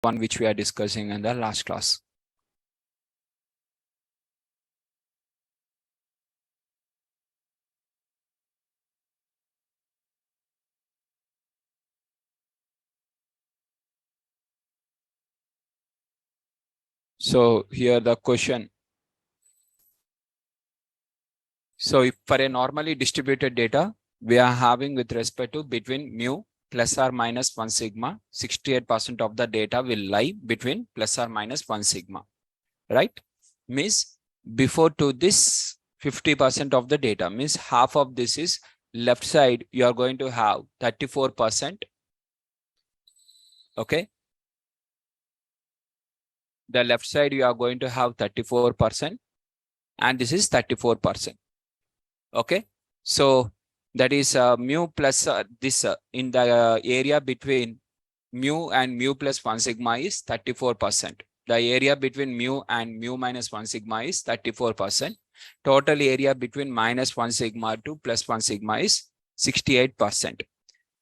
one which we are discussing in the last class. So here the question. So if for a normally distributed data, we are having with respect to between mu plus or minus 1 sigma, 68% of the data will lie between plus or minus 1 sigma, right? Means before to this 50% of the data, means half of this is left side, you are going to have 34%. Okay. The left side, you are going to have 34%, and this is 34%. Okay. So that is mu plus this in the area between mu and mu plus 1 sigma is 34%. The area between mu and mu minus 1 sigma is 34%. Total area between minus 1 sigma to plus 1 sigma is 68%.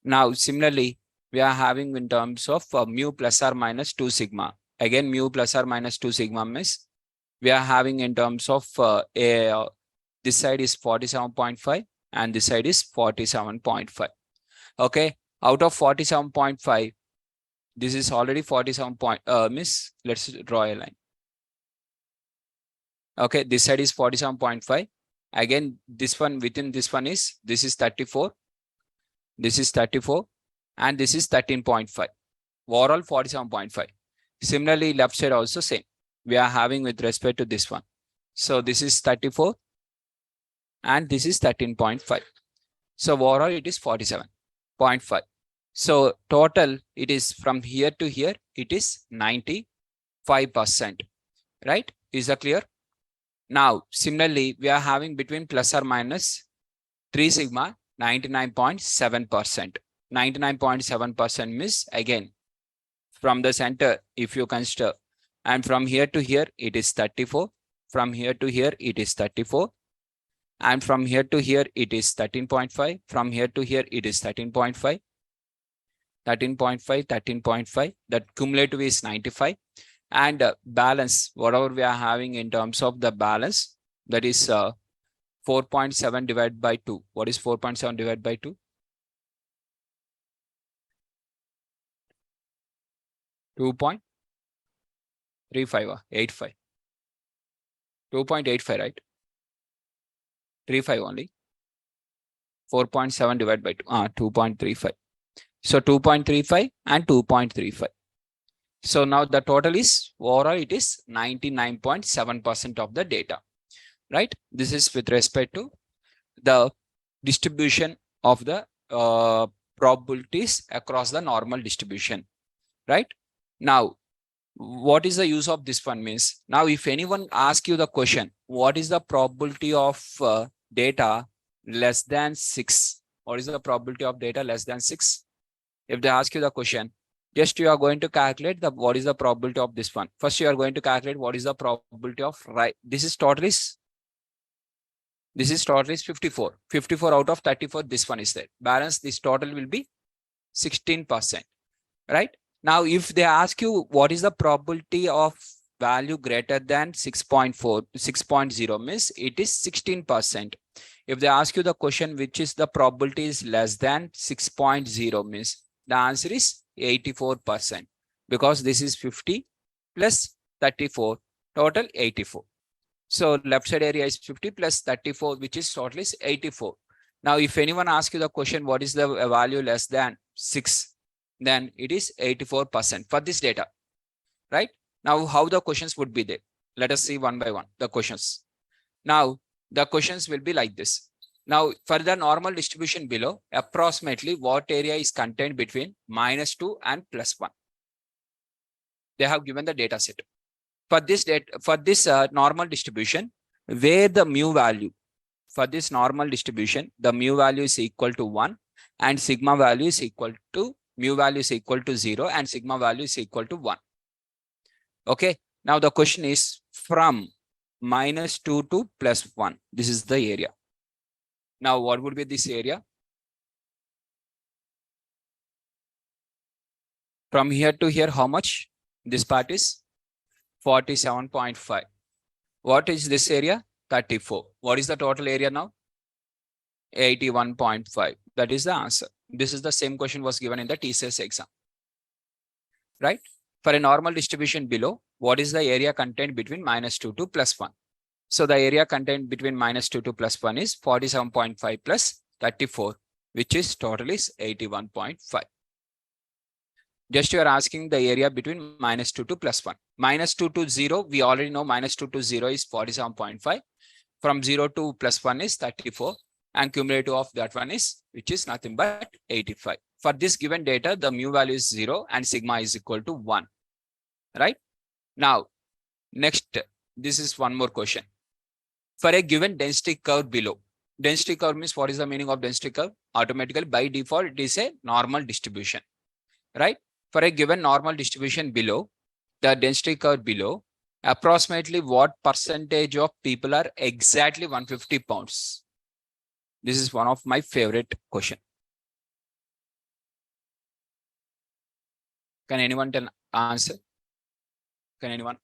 Now, similarly, we are having in terms of mu plus or minus 2 sigma. Again, mu plus or minus 2 sigma means we are having in terms of this side is 47.5 and this side is 47.5. Okay. Out of 47.5, this is already 47 point, miss, let's draw a line. Okay, this side is 47.5. Again, this one within this one is, this is 34. This is 34 and this is 13.5. Overall 47.5. Similarly, left side also same. We are having with respect to this one. So this is 34 and this is 13.5. So overall it is 47.5. So total it is from here to here, it is 95%, right? Is that clear? Now, similarly, we are having between plus or minus 3 sigma, 99.7%. 99.7% means again, from the center, if you consider, and from here to here, it is 34. From here to here, it is 34. And from here to here, it is 13.5. From here to here, it is 13.5. 13.5, 13.5. That cumulative is 95. And balance, whatever we are having in terms of the balance, that is 4.7 divided by 2. What is 4.7 divided by 2? 2.35 or 85. 2.85, right? 35 only. 4.7 divided by 2. 2.35. So 2.35 and 2.35. So now the total is overall it is 99.7% of the data, right? This is with respect to the distribution of the probabilities across the normal distribution, right? Now, what is the use of this one means? Now, if anyone asks you the question, what is the probability of data less than 6? What is the probability of data less than 6? If they ask you the question, just you are going to calculate the what is the probability of this one. First, you are going to calculate what is the probability of right. This is total is 54. 54 out of 34, this one is there. Balance, this total will be 16%, right? Now, if they ask you what is the probability of value greater than 6.4, 6.0 means it is 16%. If they ask you the question which is the probability is less than 6.0 means the answer is 84%, because this is 50 plus 34, total 84. So left side area is 50 plus 34, which is total is 84. Now, if anyone asks you the question, what is the value less than 6? Then it is 84% for this data, right? Now, how the questions would be there? Let us see one by one the questions. Now, the questions will be like this. Now, for the normal distribution below, approximately what area is contained between -2 and +1? They have given the data set. For this normal distribution, where the mu value, for this normal distribution, the mu value is equal to 1 and sigma value is equal to, mu value is equal to 0 and sigma value is equal to 1. Okay. Now, the question is from -2 to +1. This is the area. Now, what would be this area? From here to here, how much? This part is 47.5. What is this area? 34. What is the total area now? 81.5. That is the answer. This is the same question was given in the TCS exam. Right? For a normal distribution below, what is the area contained between -2 to +1? So the area contained between -2 to +1 is 47.5 plus 34, which is total is 81.5. Just you are asking the area between -2 to +1. -2 to 0, we already know -2 to 0 is 47.5. From 0 to +1 is 34. And cumulative of that one is, which is nothing but 85. For this given data, the mu value is 0 and sigma is equal to 1. Right? Now, next, this is one more question. For a given density curve below, density curve means what is the meaning of density curve? Automatically, by default, it is a normal distribution. Right? For a given normal distribution below, the density curve below, approximately what percentage of people are exactly 150 pounds? This is one of my favorite question. Can anyone tell answer? Can anyone?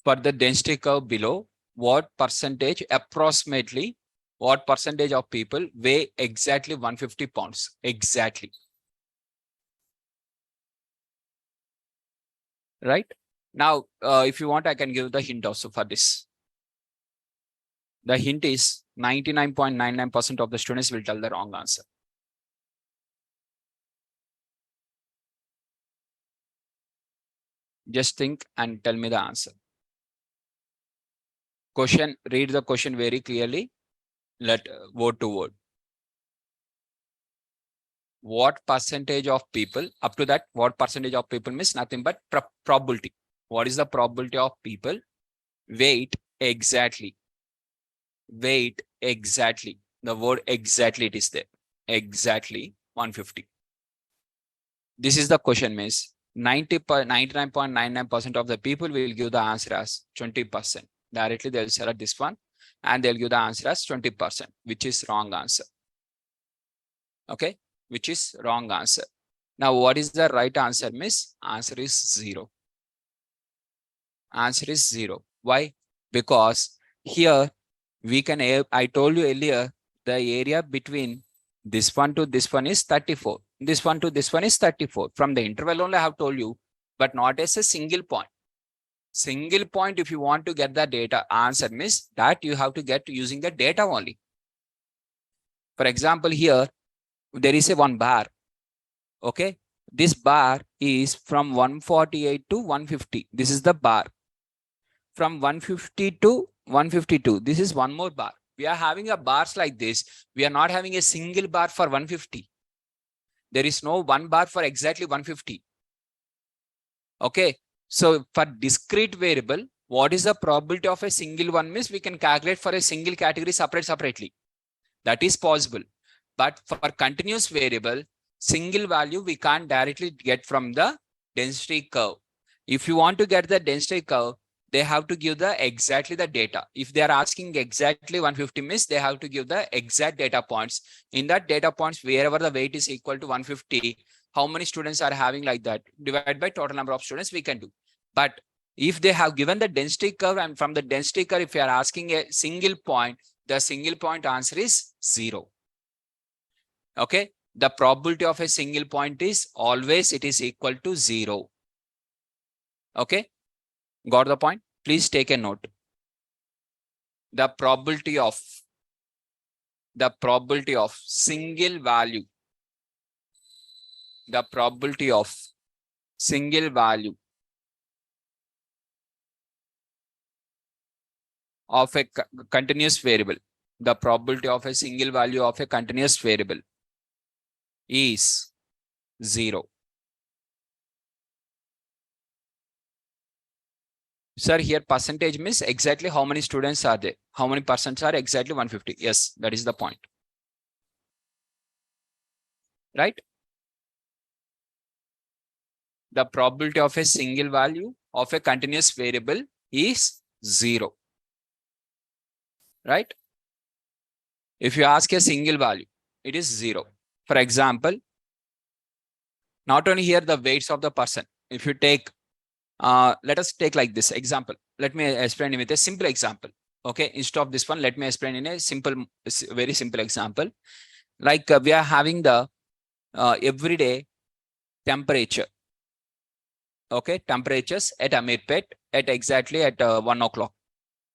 For the density curve below, what percentage, approximately, what percentage of people weigh exactly 150 pounds? Exactly. Right? Now, if you want, I can give the hint also for this. The hint is 99.99% of the students will tell the wrong answer. Just think and tell me the answer. Question, read the question very clearly. Let word to word. What percentage of people, up to that, what percentage of people means nothing but probability. What is the probability of people weight exactly? Weight exactly. The word exactly it is there. Exactly 150. This is the question means 99.99% of the people will give the answer as 20%. Directly they'll select this one and they'll give the answer as 20%, which is wrong answer. Okay, which is wrong answer. Now, what is the right answer, miss? Answer is 0. Answer is 0. Why? Because here we can, I told you earlier, the area between this one to this one is 34. This one to this one is 34. From the interval only I have told you, but not as a single point. Single point, if you want to get the data answer, miss, that you have to get using the data only. For example, here, there is a one bar. Okay. This bar is from 148 to 150. This is the bar. From 150 to 152. This is one more bar. We are having a bars like this. We are not having a single bar for 150. There is no one bar for exactly 150. Okay. So for discrete variable, what is the probability of a single one means we can calculate for a single category separately. That is possible. But for continuous variable, single value we can't directly get from the density curve. If you want to get the density curve, they have to give the exactly the data. If they are asking exactly 150 means they have to give the exact data points. In that data points, wherever the weight is equal to 150, how many students are having like that? Divide by total number of students we can do. But if they have given the density curve and from the density curve, if you are asking a single point, the single point answer is 0. Okay. The probability of a single point is always it is equal to 0. Okay. Got the point? Please take a note. The probability of single value. The probability of single value of a continuous variable. The probability of a single value of a continuous variable is 0. Sir, here percentage means exactly how many students are there. How many percents are exactly 150? Yes, that is the point. Right? The probability of a single value of a continuous variable is 0. Right? If you ask a single value, it is 0. For example, Not only here, the weights of the person. If you take, let us take like this example. Let me explain with a simple example. Okay, instead of this one, let me explain in a simple, very simple example. Like we are having the everyday temperature. Okay, temperatures at Amirpet at exactly at 1 o'clock,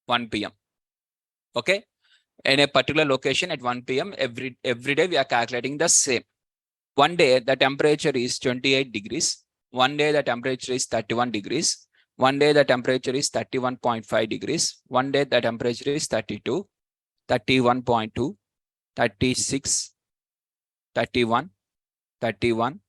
1 p.m. Okay, in a particular location at 1 p.m. every day we are calculating the same. One day the temperature is 28 degrees. One day the temperature is 31 degrees. One day the temperature is 31.5 degrees. One day the temperature is 32, 31.2, 36, 31, 31,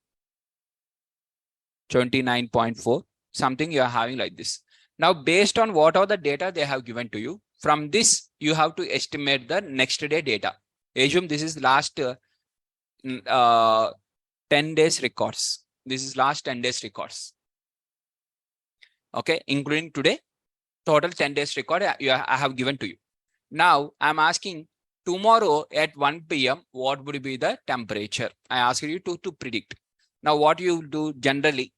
29.4, something you are having like this. Now, based on what are the data they have given to you, from this, you have to estimate the next day data. Assume this is last 10 days records. This is last 10 days records. Okay, including today, total 10 days record I have given to you. Now, I'm asking tomorrow at 1 p.m., what would be the temperature? I ask you to predict. Now, what you do generally,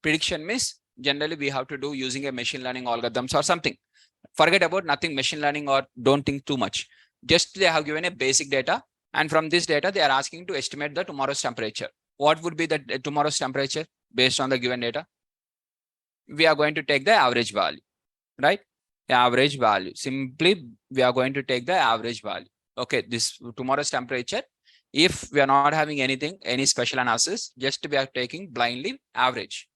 prediction means generally we have to do using a machine learning algorithms or something. Forget about nothing machine learning or don't think too much. Just they have given a basic data, and from this data they are asking to estimate the tomorrow's temperature. What would be the tomorrow's temperature based on the given data? We are going to take the average value, right? Average value. Simply we are going to take the average value. Okay, this tomorrow's temperature. If we are not having anything, any special analysis, just we are taking blindly average.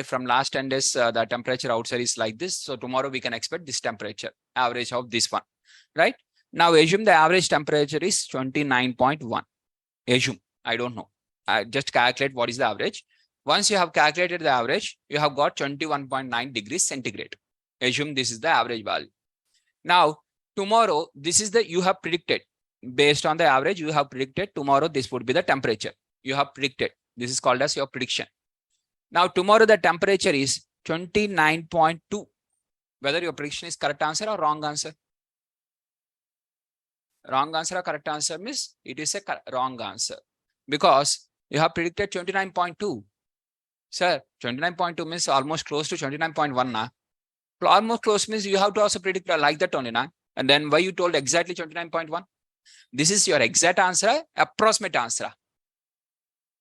From last 10 days, the temperature outside is like this. So tomorrow we can expect this temperature, average of this one, right? Now assume the average temperature is 29.1. Assume, I don't know. I just calculate what is the average. Once you have calculated the average, you have got 21.9 degrees centigrade. Assume this is the average value. Now, tomorrow, this is the you have predicted. Based on the average, you have predicted tomorrow this would be the temperature. You have predicted. This is called as your prediction. Now, tomorrow the temperature is 29.2. Whether your prediction is correct answer or wrong answer. Wrong answer or correct answer means it is a wrong answer. Because you have predicted 29.2. Sir, 29.2 means almost close to 29.1 now. Almost close means you have to also predict like that only now. And then why you told exactly 29.1? This is your exact answer, approximate answer.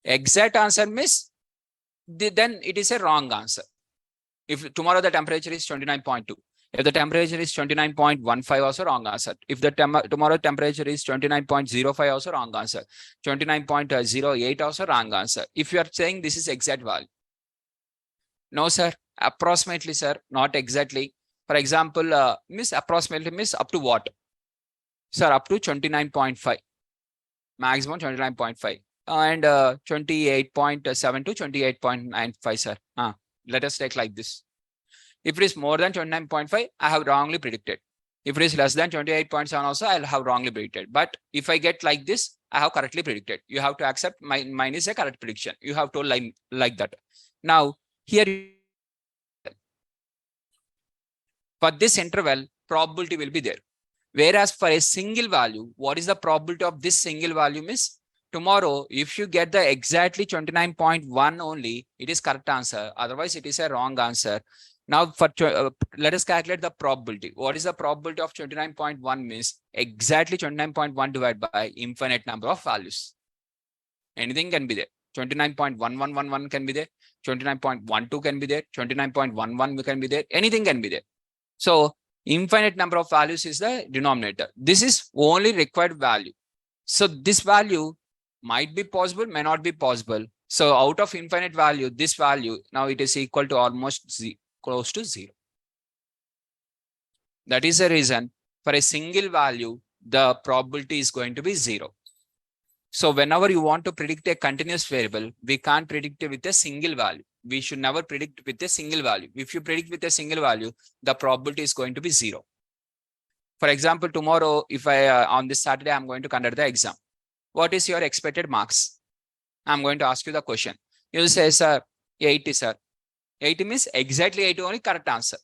Exact answer means then it is a wrong answer. If tomorrow the temperature is 29.2, if the temperature is 29.15, also wrong answer. If the tomorrow temperature is 29.05, also wrong answer. 29.08 also wrong answer. If you are saying this is exact value. No, sir. Approximately, sir. Not exactly. For example, miss approximately means up to what? Sir, up to 29.5. Maximum 29.5. And 28.7 to 28.95, sir. Let us take like this. If it is more than 29.5, I have wrongly predicted. If it is less than 28.7 also, I'll have wrongly predicted. But if I get like this, I have correctly predicted. You have to accept mine is a correct prediction. You have to like that. Now, here for this interval, probability will be there. Whereas for a single value, what is the probability of this single value means? Tomorrow, if you get the exactly 29.1 only, it is correct answer. Otherwise, it is a wrong answer. Now, for let us calculate the probability. What is the probability of 29.1 means? Exactly 29.1 divided by infinite number of values. Anything can be there. 29.1111 can be there. 29.12 can be there. 29.11 can be there. Anything can be there. So, infinite number of values is the denominator. This is only required value. So, this value might be possible, may not be possible. So, out of infinite value, this value, now it is equal to almost close to 0. That is the reason for a single value, the probability is going to be 0. So, whenever you want to predict a continuous variable, we can't predict it with a single value. We should never predict with a single value. If you predict with a single value, the probability is going to be 0. For example, tomorrow, if I on this Saturday, I'm going to conduct the exam. What is your expected marks? I'm going to ask you the question. You'll say, sir, 80, sir. 80 means exactly 80 only correct answer.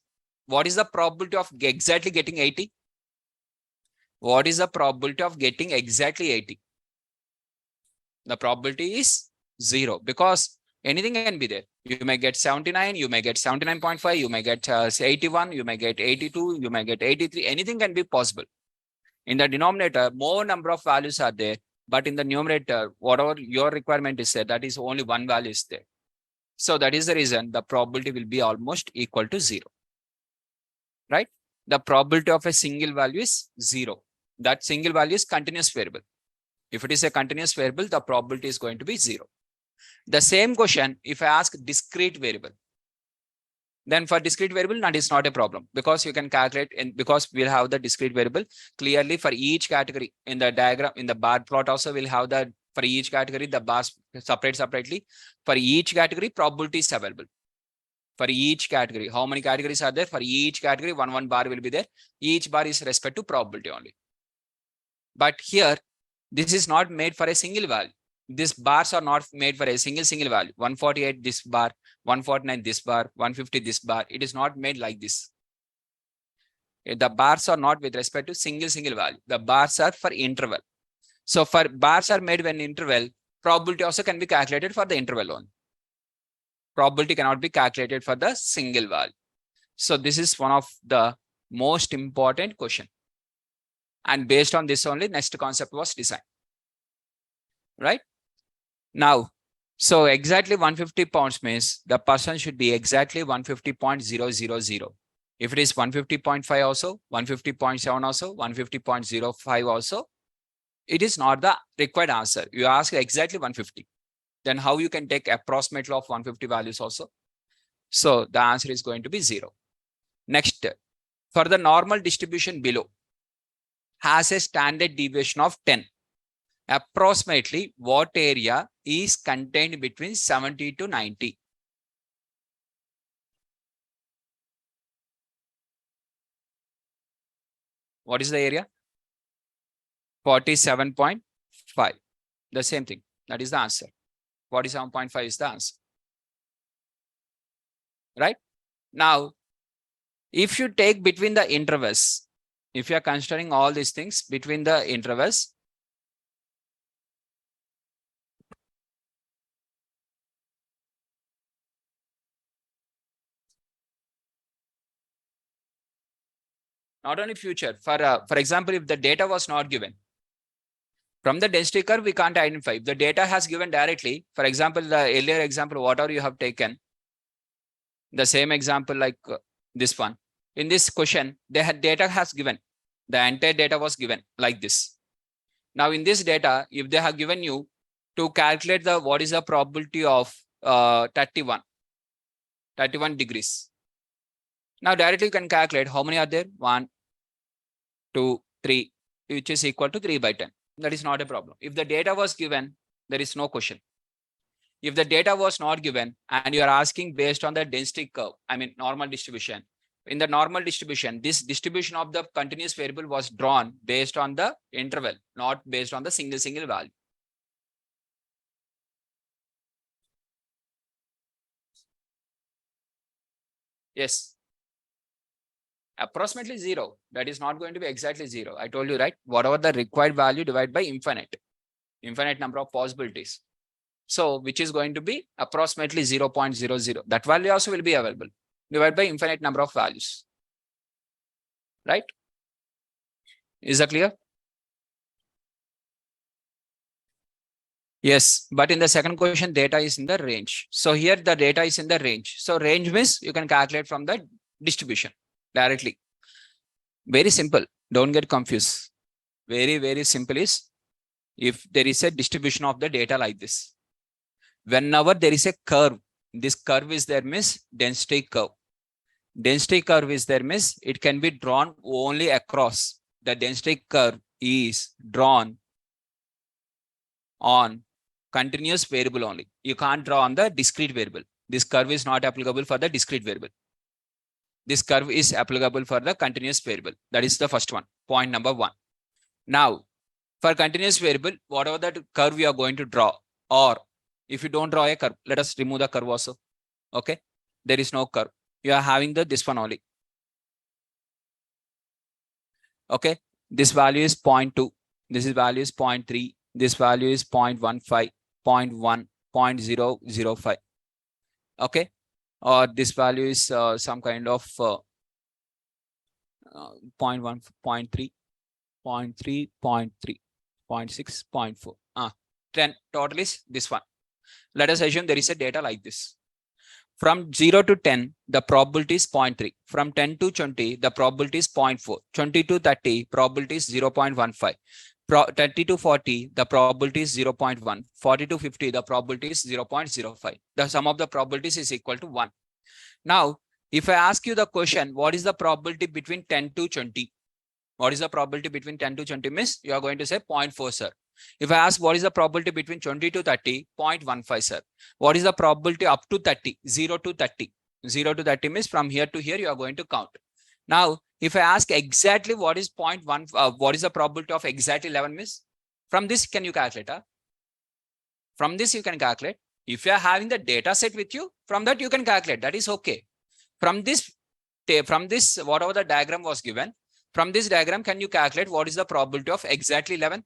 What is the probability of exactly getting 80? What is the probability of getting exactly 80? The probability is 0 because anything can be there. You may get 79, you may get 79.5, you may get 81, you may get 82, you may get 83. Anything can be possible. In the denominator, more number of values are there, but in the numerator, whatever your requirement is there, that is only one value is there. So that is the reason the probability will be almost equal to 0, right? The probability of a single value is 0. That single value is continuous variable. If it is a continuous variable, the probability is going to be 0. The same question, if I ask discrete variable, then for discrete variable, that is not a problem because you can calculate because we'll have the discrete variable clearly for each category in the diagram. In the bar plot also, we'll have the for each category, the bars separately. For each category, probability is available. For each category, how many categories are there? For each category, one bar will be there. Each bar is respect to probability only. But here, this is not made for a single value. These bars are not made for a single value. 148 this bar, 149 this bar, 150 this bar. It is not made like this. The bars are not with respect to single value. The bars are for interval. So for bars are made when interval, probability also can be calculated for the interval only. Probability cannot be calculated for the single value. So this is one of the most important question. And based on this only, next concept was designed. Right? Now, so exactly 150 pounds means the person should be exactly 150.000. If it is 150.5 also, 150.7 also, 150.05 also, it is not the required answer. You ask exactly 150. Then how you can take approximately of 150 values also? So the answer is going to be 0. Next, for the normal distribution below has a standard deviation of 10. Approximately what area is contained between 70 to 90? What is the area? 47.5. The same thing. That is the answer. 47.5 is the answer. Right? Now, if you take between the intervals, if you are considering all these things between the intervals, not only future, for example, if the data was not given, from the density curve, we can't identify. If the data has given directly, for example, the earlier example, whatever you have taken, the same example like this one. In this question, they had data has given. The entire data was given like this. Now in this data, if they have given you to calculate the what is the probability of 31 degrees. Now directly you can calculate how many are there? 1, 2, 3, which is equal to 3 by 10. That is not a problem. If the data was given, there is no question. If the data was not given and you are asking based on the density curve, I mean normal distribution. In the normal distribution, this distribution of the continuous variable was drawn based on the interval, not based on the single value. Yes. Approximately 0. That is not going to be exactly 0. I told you, right? Whatever the required value divided by infinite number of possibilities. So which is going to be approximately 0.00. That value also will be available. Divided by infinite number of values. Right? Is that clear? Yes, but in the second question, data is in the range. So here the data is in the range. So range means you can calculate from the distribution directly. Very simple. Don't get confused. Very simple is if there is a distribution of the data like this. Whenever there is a curve, this curve is there means density curve. Density curve is there means it can be drawn only across. The density curve is drawn on continuous variable only. You can't draw on the discrete variable. This curve is not applicable for the discrete variable. This curve is applicable for the continuous variable. That is the first one, point number 1. Now, for continuous variable, whatever that curve you are going to draw, or if you don't draw a curve, let us remove the curve also. Okay, there is no curve. You are having this one only. Okay, this value is 0.2. This value is 0.3. This value is 0.15, 0.1, 0.005. Okay, or this value is some kind of 0.1, 0.3, 0.3, 0.3, 0.6, 0.4. 10 total is this one. Let us assume there is a data like this. From 0 to 10, the probability is 0.3. From 10 to 20, the probability is 0.4. 20 to 30, probability is 0.15. 30 to 40, the probability is 0.1. 40 to 50, the probability is 0.05. The sum of the probabilities is equal to 1. Now, if I ask you the question, what is the probability between 10 to 20? What is the probability between 10 to 20 means you are going to say 0.4, sir. If I ask what is the probability between 20 to 30, 0.15, sir. What is the probability up to 30, 0 to 30? 0 to 30 means from here to here you are going to count. Now, if I ask exactly what is 0.1, what is the probability of exactly 11 means, from this can you calculate? From this you can calculate. If you are having the data set with you, from that you can calculate. That is okay. From this, whatever the diagram was given, from this diagram, can you calculate what is the probability of exactly 11?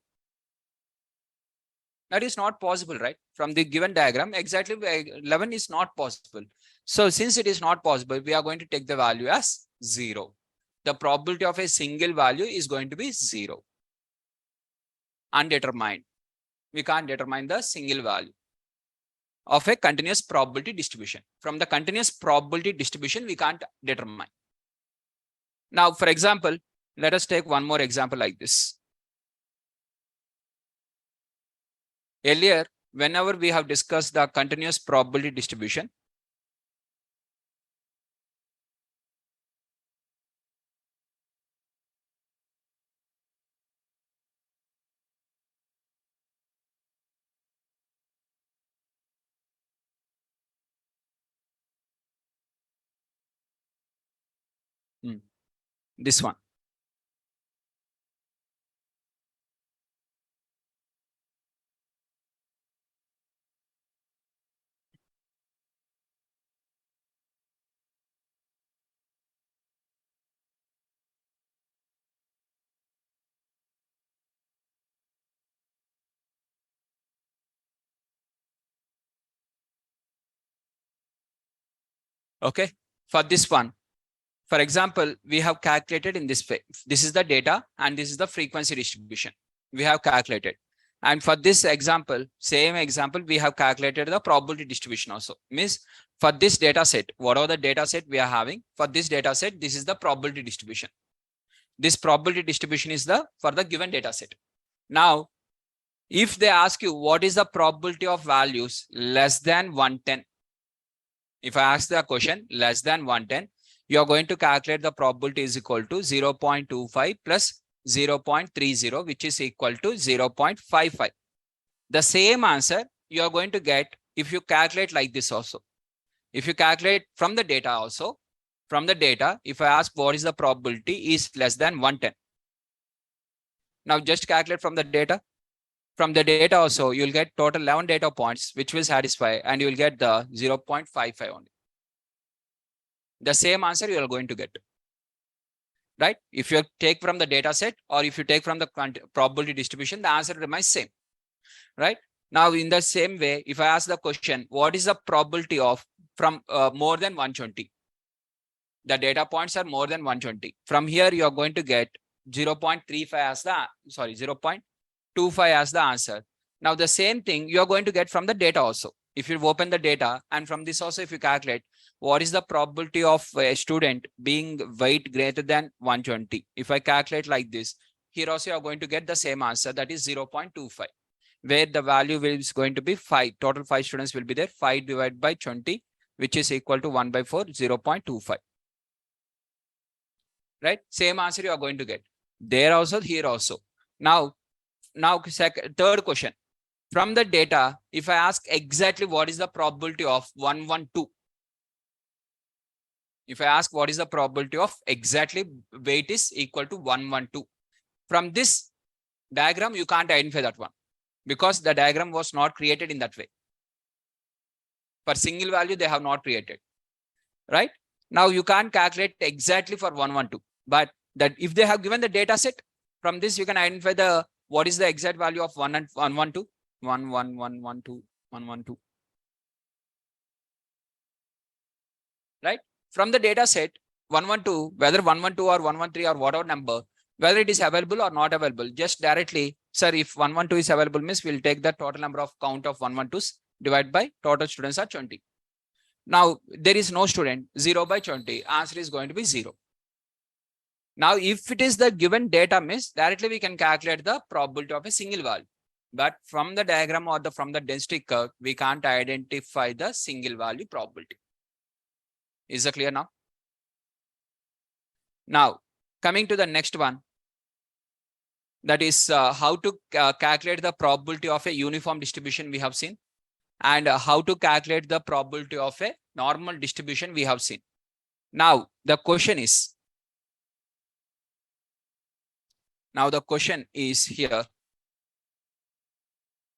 That is not possible, right? From the given diagram, exactly 11 is not possible. So since it is not possible, we are going to take the value as 0. The probability of a single value is going to be 0. Undetermined. We can't determine the single value of a continuous probability distribution. From the continuous probability distribution, we can't determine. Now, for example, let us take one more example like this. Earlier, whenever we have discussed the continuous probability distribution, this one. Okay, for this one, for example, we have calculated in this way. This is the data and this is the frequency distribution. We have calculated. And for this example, same example, we have calculated the probability distribution also. Means for this data set, whatever the data set we are having, for this data set, this is the probability distribution. This probability distribution is for the given data set. Now, if they ask you what is the probability of values less than 110, if I ask the question less than 110, you are going to calculate the probability is equal to 0.25 plus 0.30, which is equal to 0.55. The same answer you are going to get if you calculate like this also. If you calculate from the data also, from the data, if I ask what is the probability is less than 110. Now just calculate from the data. From the data also, you'll get total 11 data points, which will satisfy, and you will get the 0.55 only. The same answer you are going to get, right? If you take from the data set or if you take from the probability distribution, the answer remains same, right? Now, in the same way, if I ask the question, what is the probability of from more than 120? The data points are more than 120. From here, you are going to get 0.35 as the, sorry, 0.25 as the answer. Now, the same thing you are going to get from the data also. If you open the data and from this also, if you calculate what is the probability of a student being weight greater than 120. If I calculate like this, here also you are going to get the same answer, that is 0.25, where the value is going to be 5. Total 5 students will be there. 5 divided by 20, which is equal to 1 by 4, 0.25. Right? Same answer you are going to get. There also, here also. Now third question. From the data, if I ask exactly what is the probability of 112, if I ask what is the probability of exactly weight is equal to 112, from this diagram, you can't identify that one because the diagram was not created in that way. For single value, they have not created, right? Now you can't calculate exactly for 112, but that if they have given the data set, from this you can identify the what is the exact value of 112, 112, 112, 112. From the data set 112, whether 112 or 113 or whatever number, whether it is available or not available, just directly, sir, if 112 is available means we'll take the total number of count of 112s divided by total students are 20. Now there is no student, 0 by 20, answer is going to be 0. Now if it is the given data means directly we can calculate the probability of a single value. But from the diagram or from the density curve, we can't identify the single value probability. Is it clear now? Now, coming to the next one, that is how to calculate the probability of a uniform distribution we have seen, and how to calculate the probability of a normal distribution we have seen. Now, the question is here.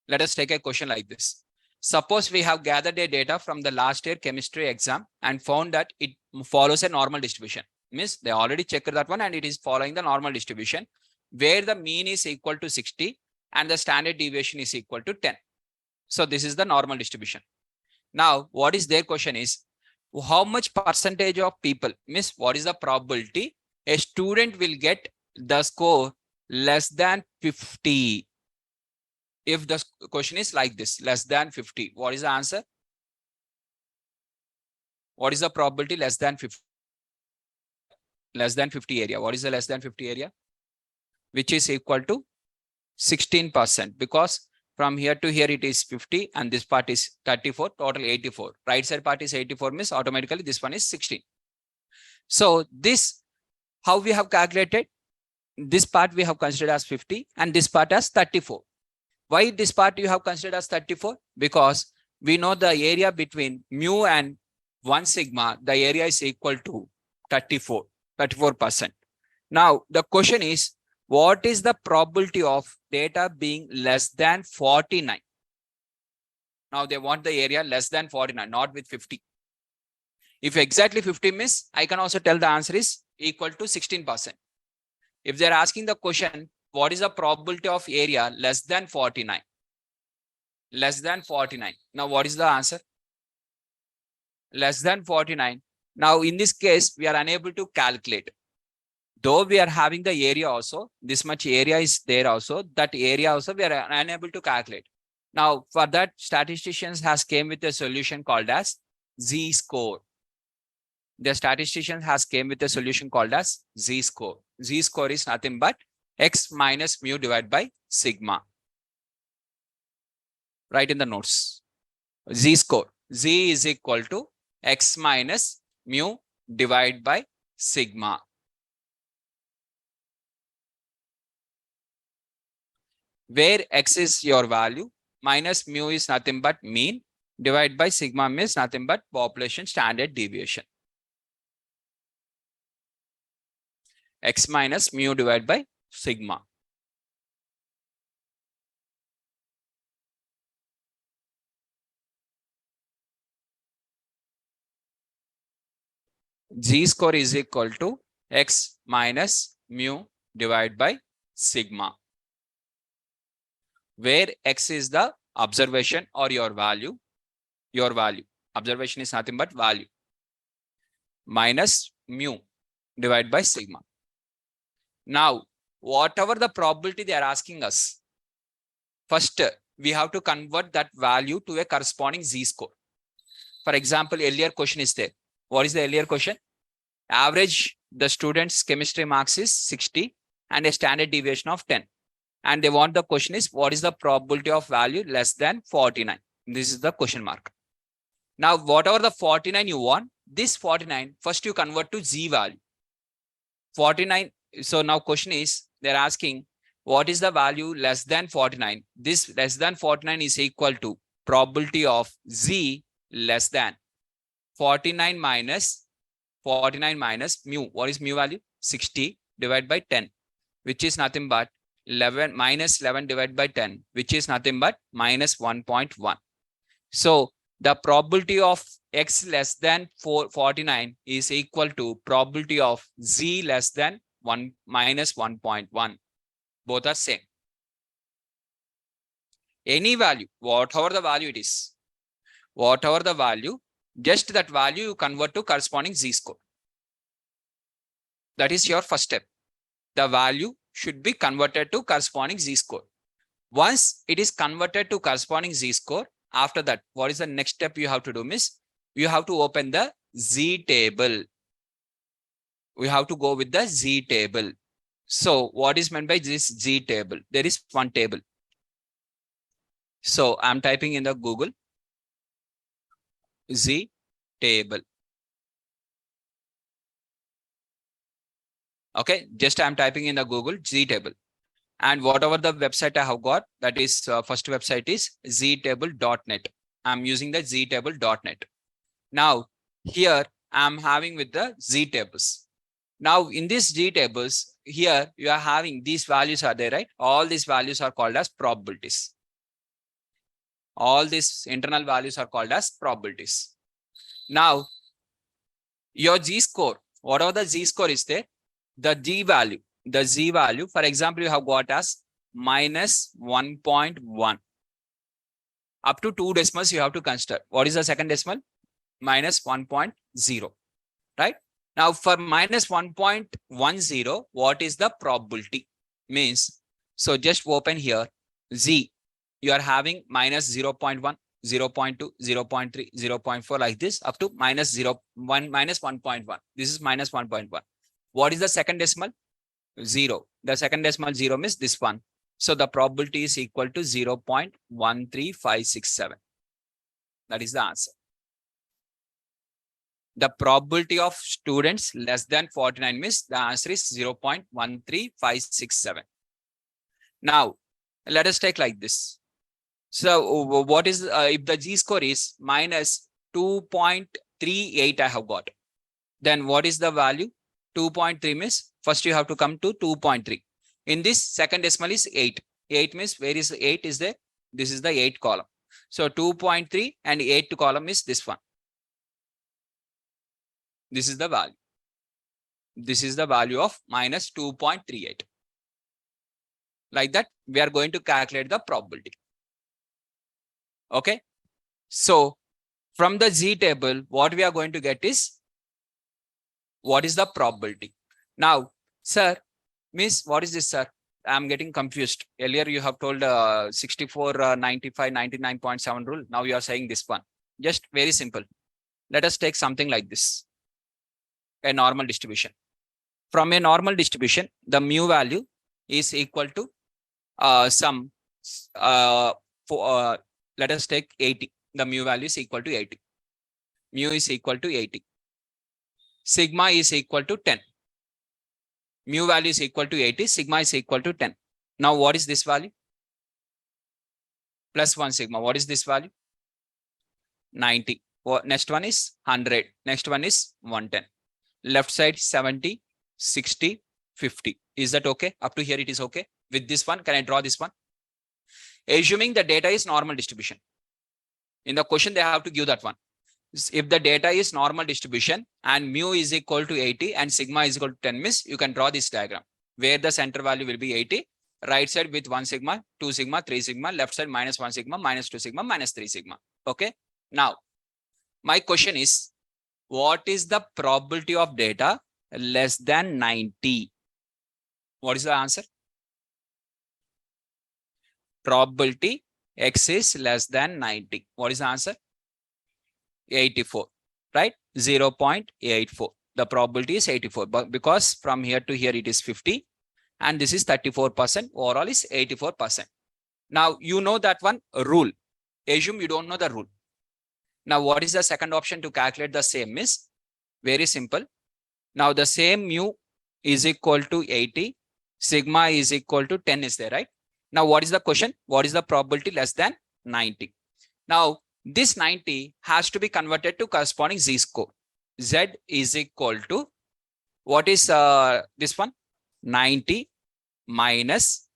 Let us take a question like this. Suppose we have gathered a data from the last year chemistry exam and found that it follows a normal distribution. Means they already checked that one and it is following the normal distribution where the mean is equal to 60 and the standard deviation is equal to 10. So this is the normal distribution. Now, what is their question is, how much percentage of people, means what is the probability a student will get the score less than 50? If the question is like this, less than 50, what is the answer? What is the probability less than 50? Less than 50 area. What is the less than 50 area? Which is equal to 16%, because from here to here it is 50 and this part is 34, total 84. Right side part is 84 means automatically this one is 16. So this, how we have calculated? This part we have considered as 50 and this part as 34. Why this part you have considered as 34? Because we know the area between mu and 1 sigma, the area is equal to 34%. Now, the question is, what is the probability of data being less than 49? Now, they want the area less than 49, not with 50. If exactly 50 means, I can also tell the answer is equal to 16%. If they're asking the question, what is the probability of area less than 49? Less than 49. Now, what is the answer? Less than 49. Now, in this case, we are unable to calculate. Though we are having the area also, this much area is there also, that area also we are unable to calculate. Now, for that, statisticians has came with a solution called as Z-score. The statistician has came with a solution called as Z-score. Z-score is nothing but x minus mu divided by sigma. Write in the notes. Z-score. Z is equal to x minus mu divided by sigma. Where x is your value, minus mu is nothing but mean, divided by sigma means nothing but population standard deviation. X minus mu divided by sigma. Z-score is equal to x minus mu divided by sigma, where x is the observation or your value. Observation is nothing but value, minus mu divided by sigma. Now, whatever the probability they are asking us, first we have to convert that value to a corresponding Z-score. For example, earlier question is there. What is the earlier question? Average the students' chemistry marks is 60 and a standard deviation of 10. And they want the question is, what is the probability of value less than 49? This is the question mark. Now, whatever the 49 you want, this 49, first you convert to Z value. 49. So now question is, they're asking, what is the value less than 49? This less than 49 is equal to probability of Z less than 49 minus mu. What is mu value? 60 divided by 10, which is nothing but 11 minus 11 divided by 10, which is nothing but minus 1.1. So the probability of x less than 49 is equal to probability of Z less than 1 minus 1.1. Both are same. Any value, whatever the value it is, whatever the value, Just that value you convert to corresponding z-score. That is your first step. The value should be converted to corresponding z-score. Once it is converted to corresponding z-score, after that, what is the next step you have to do, miss? You have to open the z table. We have to go with the z table. So what is meant by this z table? There is one table. So I'm typing in the Google z table. Okay, just I'm typing in the Google z table. And whatever the website I have got, that is first website is ztable.net. I'm using the ztable.net. Now here I'm having with the z tables. Now in these z tables, here you are having these values are there, right? All these values are called as probabilities. All these internal values are called as probabilities. Now your z-score, whatever the z-score is there, the z value, for example, you have got as minus 1.1. Up to 2 decimals you have to consider. What is the second decimal? Minus 1.0, right? Now for minus 1.10, what is the probability? Means, so just open here, z, you are having minus 0.1, 0.2, 0.3, 0.4 like this up to minus 0.1, minus 1.1. This is minus 1.1. What is the second decimal? 0. The second decimal 0 means this one. So the probability is equal to 0.13567. That is the answer. The probability of students less than 49 means the answer is 0.13567. Now, let us take like this. So what is, if the z-score is minus 2.38 I have got, then what is the value? 2.3 means first you have to come to 2.3. In this second decimal is 8. 8 means where is 8 is there? This is the 8 column. So 2.3 and 8 column is this one. This is the value. This is the value of minus 2.38. Like that, we are going to calculate the probability. Okay. So from the z table, what we are going to get is what is the probability. Now, sir, miss, what is this, sir? I'm getting confused. Earlier you have told 64, 95, 99.7 rule. Now you are saying this one. Just very simple. Let us take something like this. A normal distribution. From a normal distribution, the mu value is equal to let us take 80. The mu value is equal to 80. Mu is equal to 80. Sigma is equal to 10. Mu value is equal to 80. Sigma is equal to 10. Now what is this value? Plus 1 sigma. What is this value? 90. Next one is 100. Next one is 110. Left side 70, 60, 50. Is that okay? Up to here it is okay. With this one, can I draw this one? Assuming the data is normal distribution. In the question, they have to give that one. If the data is normal distribution and mu is equal to 80 and sigma is equal to 10 means you can draw this diagram where the center value will be 80, right side with 1 sigma, 2 sigma, 3 sigma, left side minus 1 sigma, minus 2 sigma, minus 3 sigma. Okay. Now, my question is, what is the probability of data less than 90? What is the answer? Probability X is less than 90. What is the answer? 84, right? 0.84. The probability is 84, but because from here to here it is 50 and this is 34%, overall is 84%. Now you know that one rule. Assume you don't know the rule. Now what is the second option to calculate the same is very simple. Now the same mu is equal to 80, sigma is equal to 10 is there, right? Now what is the question? What is the probability less than 90? Now this 90 has to be converted to corresponding z-score. Z is equal to, what is this one? 90 minus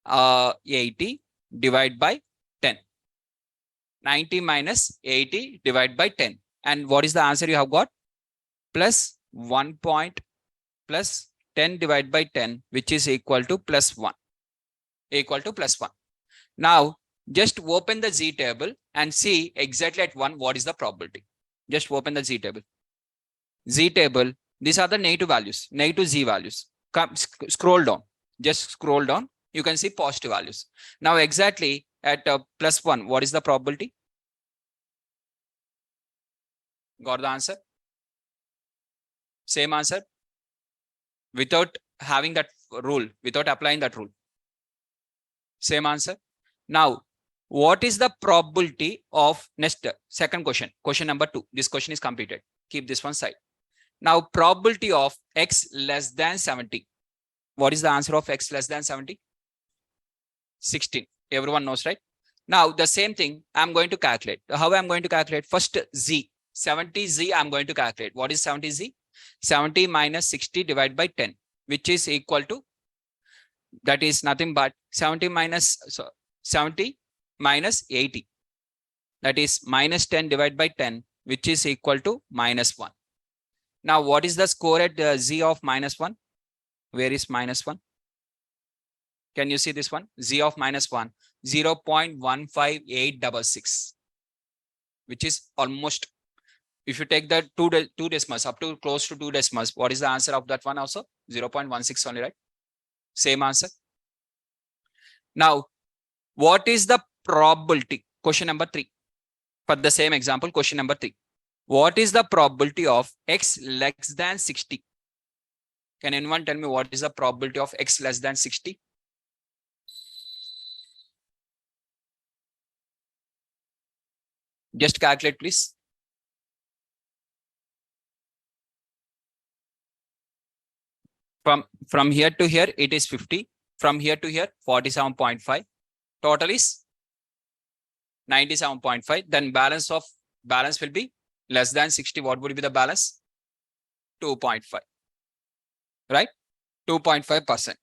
80 divided by 10. 90 minus 80 divided by 10. And what is the answer you have got? Plus 1 point plus 10 divided by 10, which is equal to plus 1. Equal to plus 1. Now, just open the z table and see exactly at 1 what is the probability. Just open the Z table. Z table, these are the negative values, negative Z values. Come, scroll down, just scroll down. You can see positive values. Now exactly at +1, what is the probability? Got the answer? Same answer? Without having that rule, without applying that rule. Same answer. Now, what is the probability of next second question? Question number 2. This question is completed. Keep this one side. Now, probability of x less than 70. What is the answer of x less than 70? 16. Everyone knows, right? Now, the same thing I'm going to calculate. How I'm going to calculate? First, z. 70z I'm going to calculate. What is 70z? 70 minus 60 divided by 10, which is equal to, that is nothing but 70 minus 80. That is minus 10 divided by 10, which is equal to -1. Now, what is the score at z of -1? Where is -1? Can you see this one? Z of -1, 0.15866, which is almost, if you take the two decimals up to close to 2 decimals, what is the answer of that one also? 0.16 only, right? Same answer. Now, what is the probability? Question number 3. For the same example, question number 3. What is the probability of x less than 60? Can anyone tell me what is the probability of x less than 60? Just calculate, please. From here to here, it is 50. From here to here, 47.5. Total is 97.5. Then balance will be less than 60. What would be the balance? 2.5. Right? 2.5%.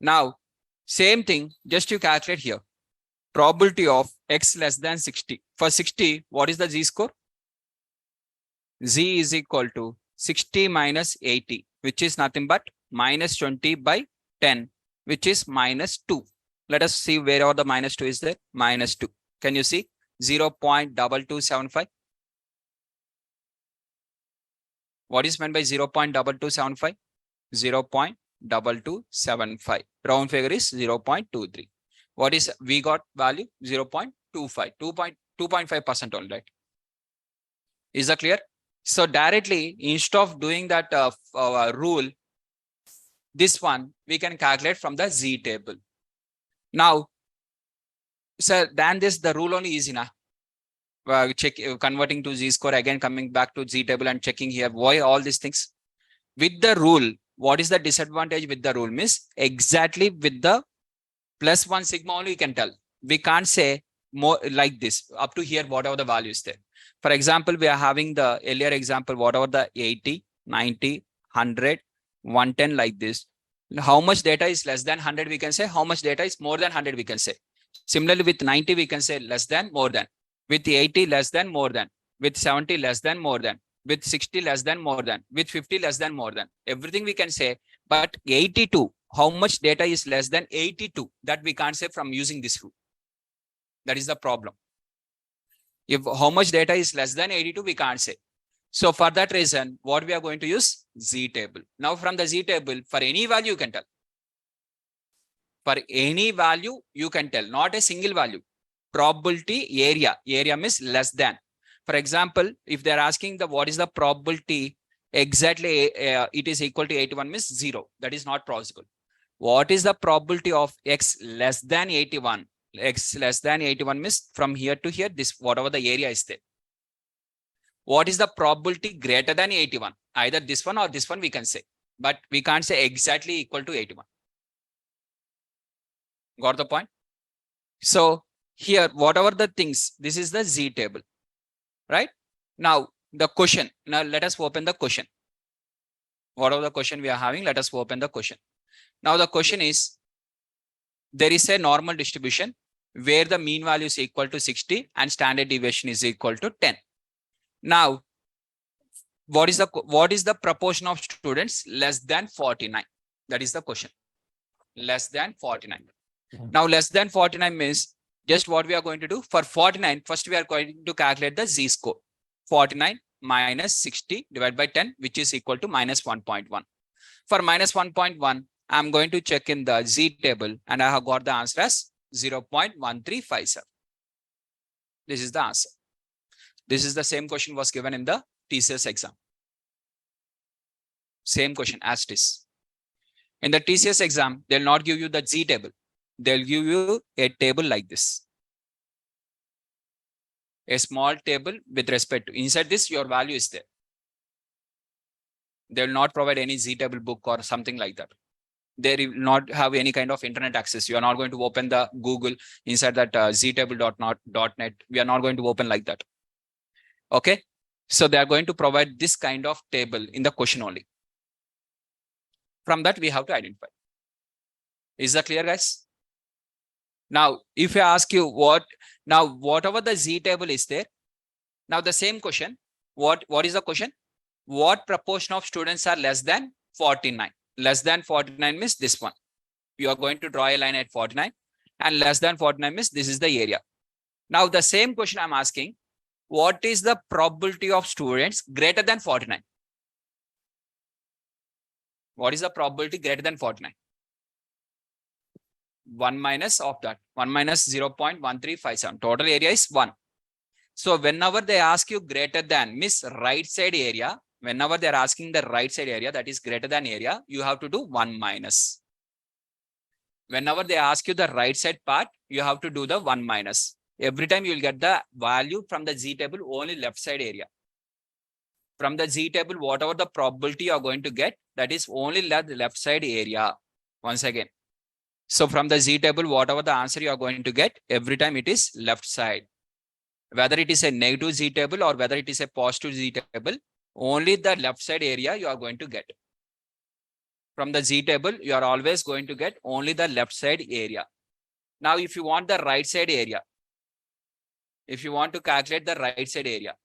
Now, same thing, just you calculate here. Probability of x less than 60. For 60, what is the z score? Z is equal to 60 minus 80, which is nothing but minus 20 by 10, which is -2. Let us see where the -2 is there. -2. Can you see? 0.2275. What is meant by 0.2275? 0.2275. Round figure is 0.23. What is we got value? 0.25. 2.5% only, right? Is that clear? So directly, instead of doing that rule, this one we can calculate from the Z table. Now, sir, then this the rule only is enough. Converting to Z score, again coming back to Z table and checking here. Why all these things? With the rule, what is the disadvantage with the rule? Means exactly with the +1 sigma only you can tell. We can't say more like this. Up to here, whatever the value is there. For example, we are having the earlier example, whatever the 80, 90, 100, 110 like this. How much data is less than 100 we can say. How much data is more than 100 we can say. Similarly, with 90 we can say less than, more than. With 80 less than, more than. With 70 less than, more than. With 60 less than, more than. With 50 less than, more than. Everything we can say. But 82, how much data is less than 82? That we can't say from using this rule. That is the problem. If how much data is less than 82, we can't say. So for that reason, what we are going to use? Z table. Now from the Z table, for any value you can tell. For any value you can tell, not a single value. Probability area. Area means less than. For example, if they are asking the what is the probability exactly it is equal to 81 means 0. That is not possible. What is the probability of x less than 81? X less than 81 means from here to here, this whatever the area is there. What is the probability greater than 81? Either this one or this one we can say, but we can't say exactly equal to 81. Got the point? So here, whatever the things, this is the Z table, right? Now the question, now let us open the question. Whatever the question we are having, let us open the question. Now the question is, there is a normal distribution where the mean value is equal to 60 and standard deviation is equal to 10. Now, what is the proportion of students less than 49? That is the question. Less than 49. Now, less than 49 means just what we are going to do. For 49, first we are going to calculate the Z score. 49 minus 60 divided by 10, which is equal to minus 1.1. For minus 1.1, I'm going to check in the Z table and I have got the answer as 0.1357. This is the answer. This is the same question was given in the TCS exam. Same question as this. In the TCS exam, they'll not give you the Z table. They'll give you a table like this. A small table with respect to, inside this, your value is there. They will not provide any Z table book or something like that. They will not have any kind of internet access. You are not going to open the Google inside that ztable.net. We are not going to open like that. Okay. So they are going to provide this kind of table in the question only. From that, we have to identify. Is that clear, guys? Now, if I ask you whatever the Z table is there, now the same question, what is the question? What proportion of students are less than 49? Less than 49 means this one. You are going to draw a line at 49 and less than 49 means this is the area. Now, the same question I'm asking, what is the probability of students greater than 49? What is the probability greater than 49? 1 minus of that. 1 minus 0.1357. Total area is 1. So whenever they ask you greater than, means right side area, whenever they're asking the right side area that is greater than area, you have to do 1 minus. Whenever they ask you the right side part, you have to do the 1 minus. Every time you will get the value from the Z table, only left side area. From the Z table, whatever the probability you are going to get, that is only left side area. Once again. So from the Z table, whatever the answer you are going to get, every time it is left side. Whether it is a negative Z table or whether it is a positive Z table, only the left side area you are going to get. From the Z table, you are always going to get only the left side area. Now, if you want the right side area, if you want to calculate the right side area,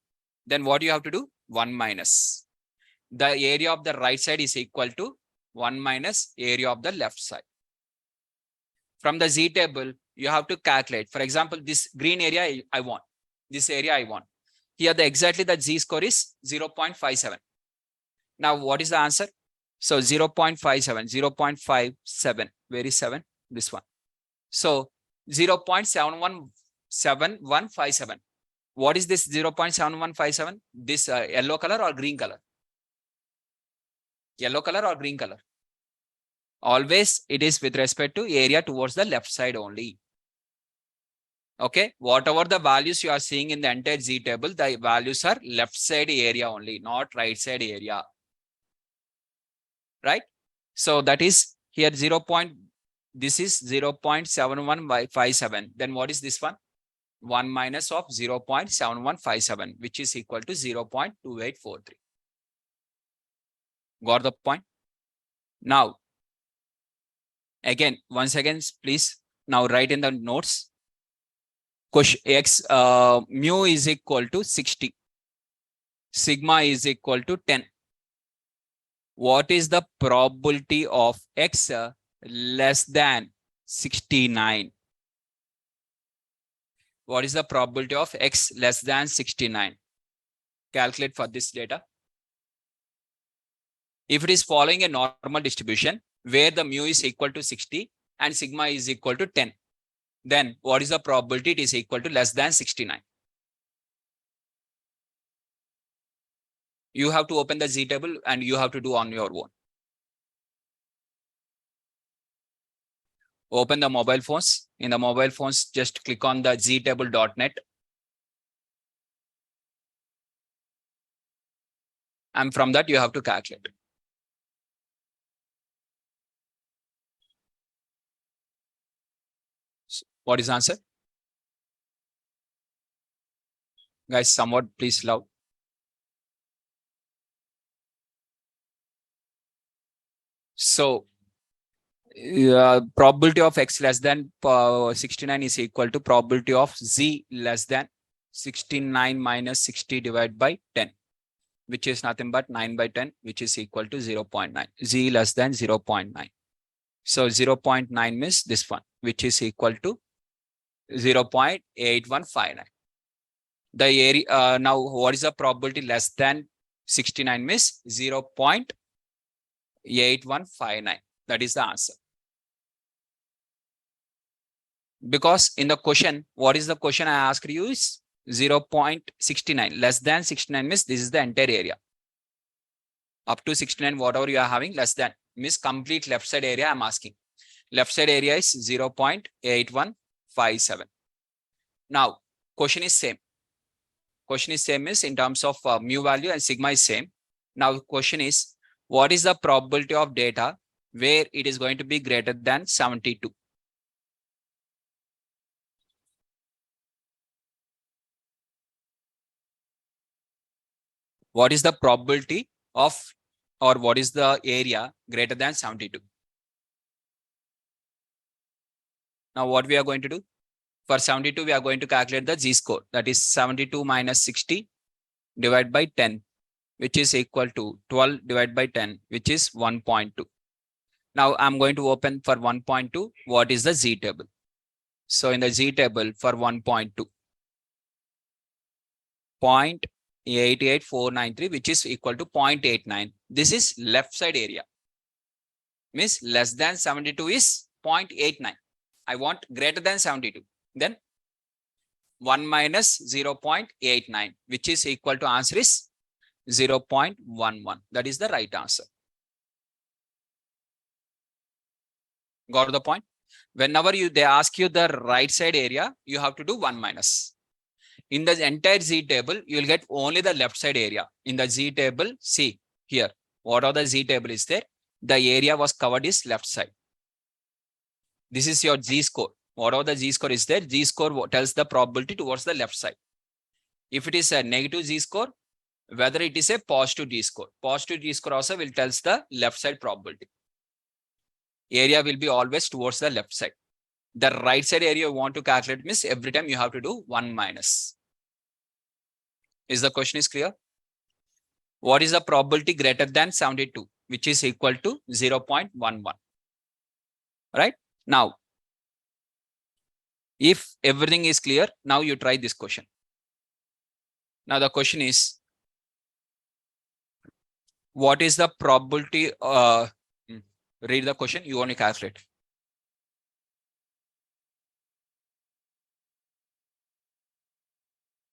then what you have to do? 1 minus. The area of the right side is equal to 1 minus area of the left side. From the Z table, you have to calculate. For example, this green area I want. This area I want. Here, exactly the Z score is 0.57. Now, what is the answer? So 0.57, 0.57. Where is 7? This one. So 0.7157. What is this 0.7157? This yellow color or green color? Yellow color or green color? Always it is with respect to area towards the left side only. Okay, whatever the values you are seeing in the entire Z table, the values are left side area only, not right side area. Right? So that is here this is 0.7157. Then what is this one? 1 minus of 0.7157, which is equal to 0.2843. Got the point? Now, again, once again, please now write in the notes. Question X, mu is equal to 60. Sigma is equal to 10. What is the probability of X less than 69? What is the probability of X less than 69? Calculate for this data. If it is following a normal distribution where the mu is equal to 60 and sigma is equal to 10, then what is the probability it is equal to less than 69? You have to open the Z table and you have to do on your own. Open the mobile phones. In the mobile phones, just click on the ztable.net. And from that, you have to calculate. So what is the answer? Guys, somewhat please loud. So probability of X less than 69 is equal to probability of Z less than 69 minus 60 divided by 10, which is nothing but 9 by 10, which is equal to 0.9. Z less than 0.9. So 0.9 means this one, which is equal to 0.8159. The area, now what is the probability less than 69 means 0.8159. That is the answer. Because in the question, what is the question I asked you is 0.69. Less than 69 means this is the entire area. Up to 69, whatever you are having, less than means complete left side area I'm asking. Left side area is 0.8157. Now, question is same. Question is same is in terms of mu value and sigma is same. Now, question is, what is the probability of data where it is going to be greater than 72? What is the probability of, or what is the area greater than 72? Now, what we are going to do? For 72, we are going to calculate the z-score. That is 72 minus 60 divided by 10, which is equal to 12 divided by 10, which is 1.2. Now, I'm going to open for 1.2. What is the z table? So, in the z table for 1.2, 0.888493, which is equal to 0.89. This is left side area. Means less than 72 is 0.89. I want greater than 72. Then 1 minus 0.89, which is equal to answer is 0.11. That is the right answer. Got the point? Whenever they ask you the right side area, you have to do 1 minus. In the entire z table, you will get only the left side area. In the z table, see here, what are the z table is there? The area was covered is left side. This is your z-score. Whatever the z-score is there, z-score tells the probability towards the left side. If it is a negative z-score, whether it is a positive z-score. Positive z-score also will tells the left side probability. Area will be always towards the left side. The right side area you want to calculate means every time you have to do 1 minus. Is the question is clear? What is the probability greater than 72, which is equal to 0.11? Right? Now, if everything is clear, now you try this question. Now the question is, what is the probability? Read the question, you only calculate.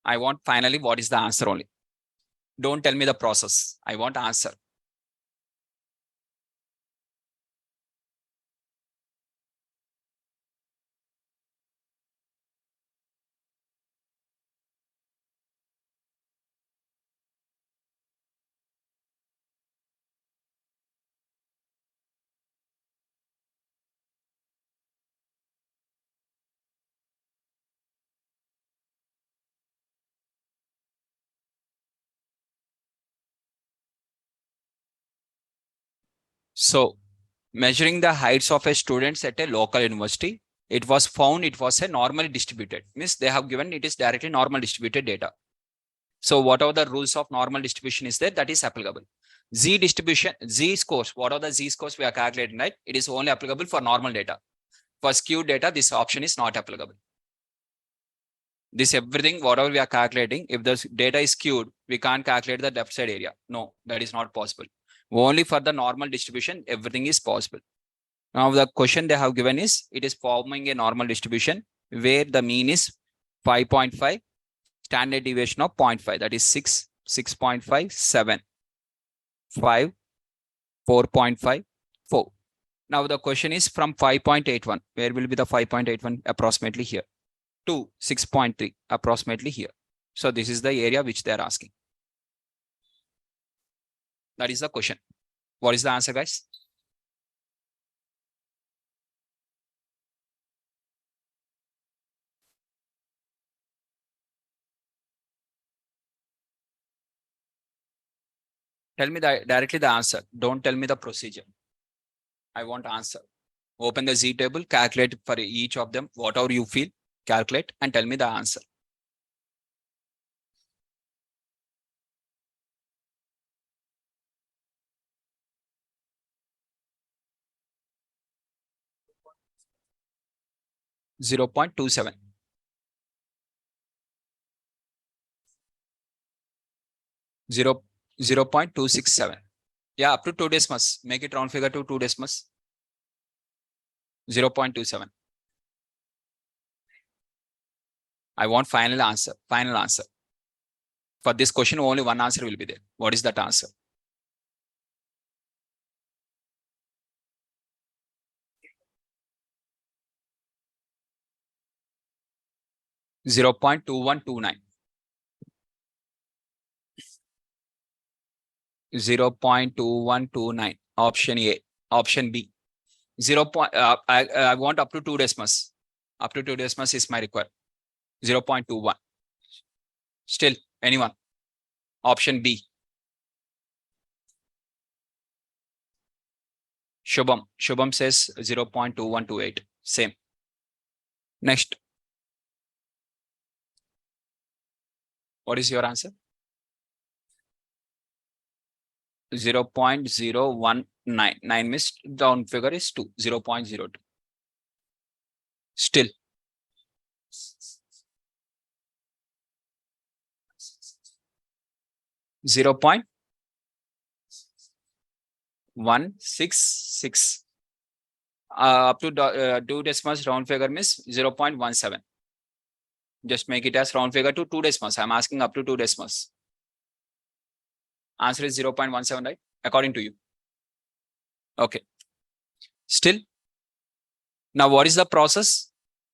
I want finally what is the answer only. Don't tell me the process. I want answer. So measuring the heights of a students at a local university, it was found it was a normally distributed. Means they have given it is directly normal distributed data. So whatever the rules of normal distribution is there, that is applicable. Z distribution, Z scores, what are the Z scores we are calculating, right? It is only applicable for normal data. For skewed data, this option is not applicable. This everything, whatever we are calculating, if the data is skewed, we can't calculate the left side area. No, that is not possible. Only for the normal distribution, everything is possible. Now the question they have given is, it is forming a normal distribution where the mean is 5.5, standard deviation of 0.5, that is 6, 6.5, 7, 5, 4.5, 4. Now the question is from 5.81, where will be the 5.81 approximately here, to 6.3 approximately here. So this is the area which they are asking. That is the question. What is the answer, guys? Tell me directly the answer. Don't tell me the procedure. I want answer. Open the Z table, calculate for each of them, whatever you feel, calculate and tell me the answer. .27. 0.267. Yeah, up to 2 decimals. Make it round figure to 2 decimals. 0.27. I want final answer. Final answer. For this question, only one answer will be there. What is that answer? Zero 0.2129. 0.2129. Option A. Option B. I want up to 2 decimals. Up to 2 decimals is my requirement. 0.21. Still, anyone? Option B. Shubham. Shubham says 0.2128. Same. Next. What is your answer? 0.019. 9 means down figure is 2. 0.02. Still. Zero 0.166. Up to 2 decimals round figure means 0.17. Just make it as round figure to 2 decimals. I'm asking up to 2 decimals. Answer is 0.17, right? According to you. Okay. Still. Now, what is the process?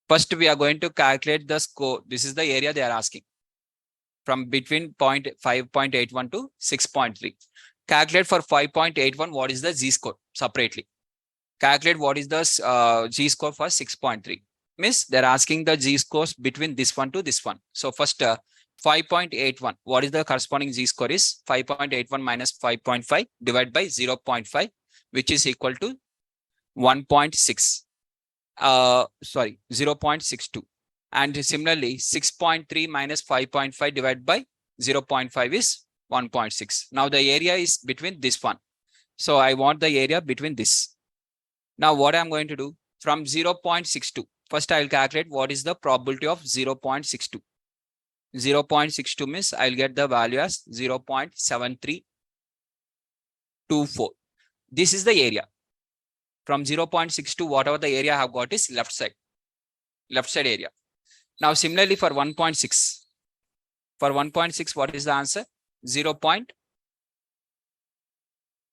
First, we are going to calculate the score. This is the area they are asking. From between 5.81 to 6.3. Calculate for 5.81, what is the z-score separately. Calculate what is the z-score for 6.3. Means they're asking the z-scores between this one to this one. So first 5.81, what is the corresponding z-score is? 5.81 minus 5.5 divided by 0.5, which is equal to 1.6. 0.62. And similarly, 6.3 minus 5.5 divided by 0.5 is 1.6. Now the area is between this one. So I want the area between this. Now what I'm going to do from 0.62. First I will calculate what is the probability of 0.62. 0.62 means I'll get the value as 0.7324. This is the area. From 0.62, whatever the area I have got is left side area. Now similarly for 1.6. For 1.6, what is the answer? 0.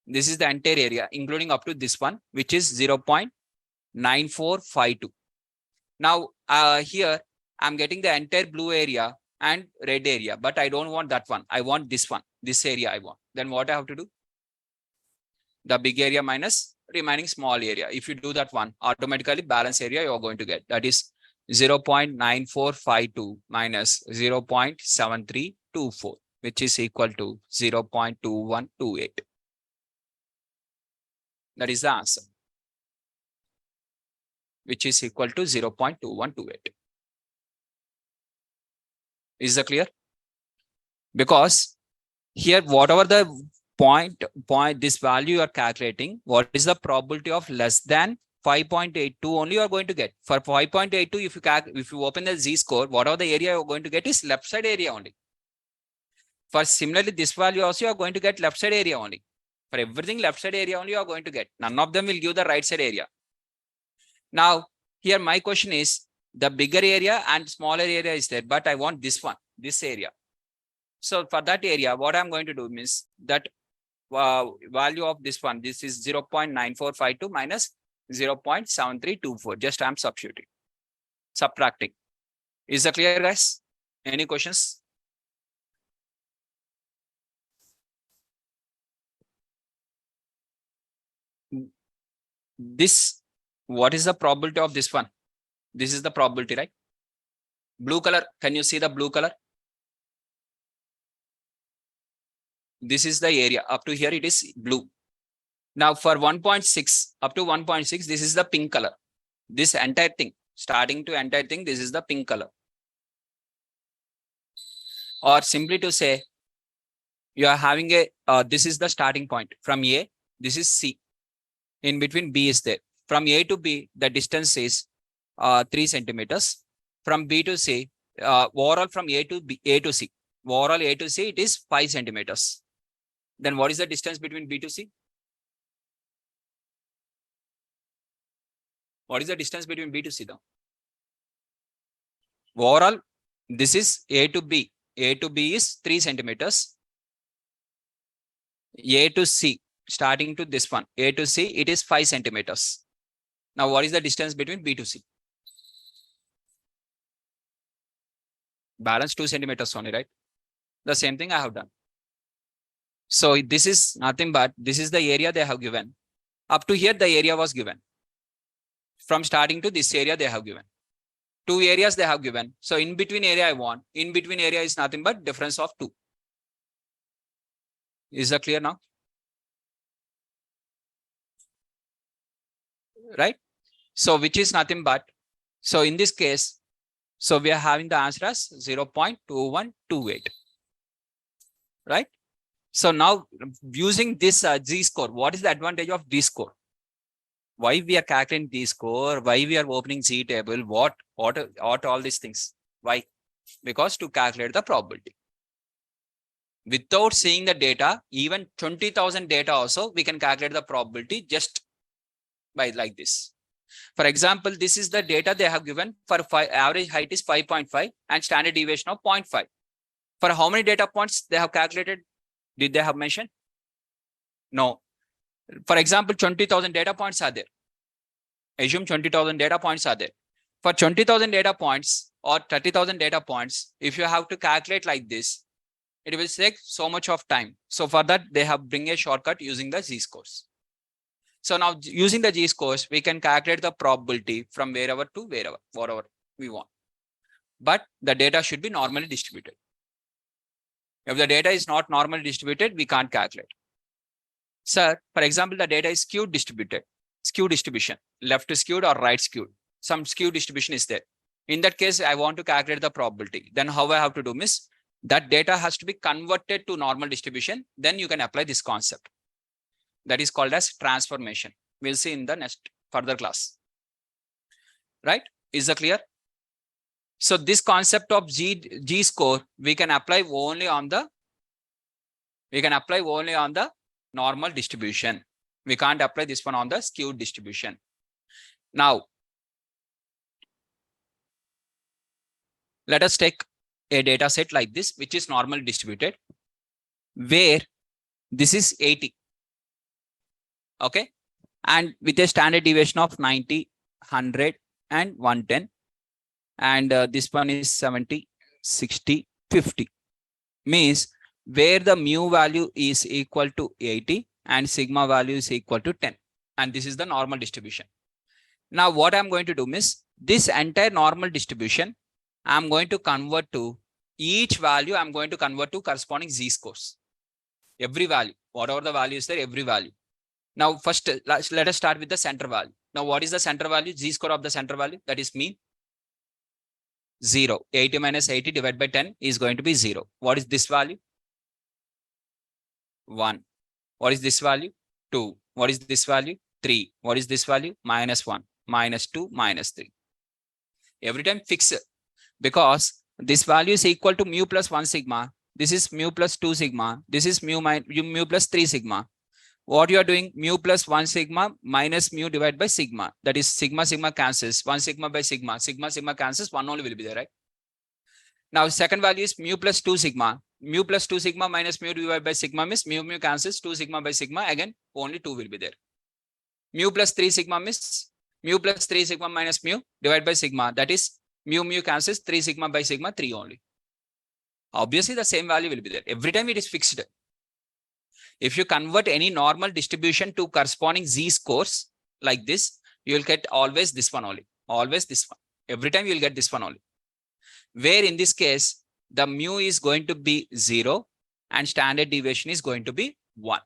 This is the entire area, including up to this one, which is 0.9452. Now here I'm getting the entire blue area and red area, but I don't want that one. I want this one, this area I want. Then what I have to do? The big area minus remaining small area. If you do that one, automatically balance area you're going to get. That is 0.9452 minus 0.7324, which is equal to 0.2128. That is the answer, which is equal to 0.2128. Is that clear? Because here, whatever the point, this value you are calculating, what is the probability of less than 5.82 only you are going to get. For 5.82, if you open the z-score, whatever the area you're going to get is left side area only. For similarly, this value also you are going to get left side area only. For everything left side area only you are going to get. None of them will give the right side area. Now, here my question is, the bigger area and smaller area is there, but I want this one, this area. So for that area, what I'm going to do means that value of this one, this is 0.9452 minus 0.7324. Just I'm subtracting. Is that clear, guys? Any questions? This, what is the probability of this one? This is the probability, right? Blue color, can you see the blue color? This is the area. Up to here it is blue. Now for 1.6, up to 1.6, this is the pink color. This entire thing, starting to entire thing, this is the pink color. Or simply to say, you are having a, this is the starting point. From A, this is C. In between B is there. From A to B, the distance is 3 centimeters. From B to C, overall from A to B, A to C. Overall A to C, it is 5 centimeters. Then what is the distance between B to C? What is the distance between B to C though? Overall, this is A to B. A to B is 3 centimeters. A to C, starting to this one, A to C, it is 5 centimeters. Now, what is the distance between B to C? Balance 2 centimeters only, right? The same thing I have done. So this is nothing but, this is the area they have given. Up to here, the area was given. From starting to this area, they have given. 2 areas they have given. So in between area I want. In between area is nothing but difference of 2. Is that clear now? Right? So which is nothing but, so in this case, so we are having the answer as 0.2128. Right? So now using this Z-score, what is the advantage of Z-score? Why we are calculating Z-score? Why we are opening Z table? What all these things? Why? Because to calculate the probability. Without seeing the data, even 20,000 data also, we can calculate the probability just by like this. For example, this is the data they have given for average height is 5.5 and standard deviation of 0.5. For how many data points they have calculated? Did they have mentioned? No. For example, 20,000 data points are there. Assume 20,000 data points are there. For 20,000 data points or 30,000 data points, if you have to calculate like this, it will take so much of time. So for that, they have bring a shortcut using the Z-scores. So now using the Z-scores, we can calculate the probability from wherever to wherever, whatever we want. But the data should be normally distributed. If the data is not normally distributed, we can't calculate. Sir, for example, the data is skewed distributed, skew distribution, left skewed or right skewed. Some skew distribution is there. In that case, I want to calculate the probability. Then how I have to do is that data has to be converted to normal distribution. Then you can apply this concept. That is called as transformation. We'll see in the next further class. Right? Is that clear? So this concept of Z-score, we can apply only on the normal distribution. We can't apply this one on the skewed distribution. Now, let us take a data set like this, which is normally distributed, where this is 80. Okay. And with a standard deviation of 90, 100, and 110. And this one is 70, 60, 50. Means where the mu value is equal to 80 and sigma value is equal to 10. And this is the normal distribution. Now what I'm going to do is this entire normal distribution, I'm going to convert to each value, I'm going to convert to corresponding Z-scores. Every value, whatever the value is there, every value. Now first, let us start with the center value. Now what is the center value? Z-score of the center value, that is mean. 0. 80 minus 80 divided by 10 is going to be 0. What is this value? 1. What is this value? 2. What is this value? 3. What is this value? Minus 1, minus 2, minus 3. Every time fix it, because this value is equal to mu plus 1 sigma. This is mu plus 2 sigma. This is mu plus 3 sigma. What you are doing, mu plus 1 sigma minus mu divided by sigma. That is sigma, sigma cancels. 1 sigma by sigma. Sigma, sigma cancels. 1 only will be there, right? Now, second value is mu plus 2 sigma. Mu plus 2 sigma minus mu divided by sigma means mu cancels. 2 sigma by sigma. Again, only 2 will be there. Mu plus 3 sigma means mu plus 3 sigma minus mu divided by sigma. That is mu cancels. 3 sigma by sigma, 3 only. Obviously, the same value will be there. Every time it is fixed. If you convert any normal distribution to corresponding Z-scores like this, you will get always this one only. Always this one. Every time you will get this one only. Where in this case, the mu is going to be 0 and standard deviation is going to be 1.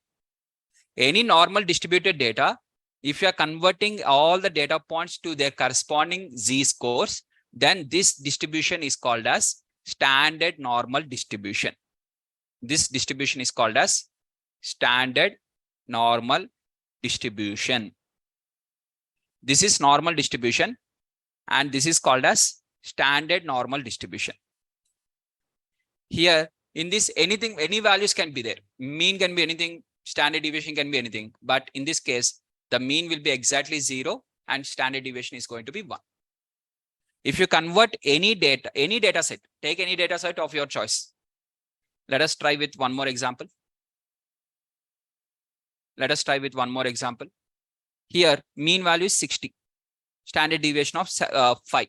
Any normal distributed data, if you are converting all the data points to their corresponding Z-scores, then this distribution is called as standard normal distribution. This distribution is called as standard normal distribution. This is normal distribution and this is called as standard normal distribution. Here In this, anything, any values can be there. Mean can be anything, standard deviation can be anything. But in this case, the mean will be exactly 0 and standard deviation is going to be 1. If you convert any data set, take any data set of your choice. Let us try with one more example. Let us try with one more example. Here, mean value is 60. Standard deviation of 5.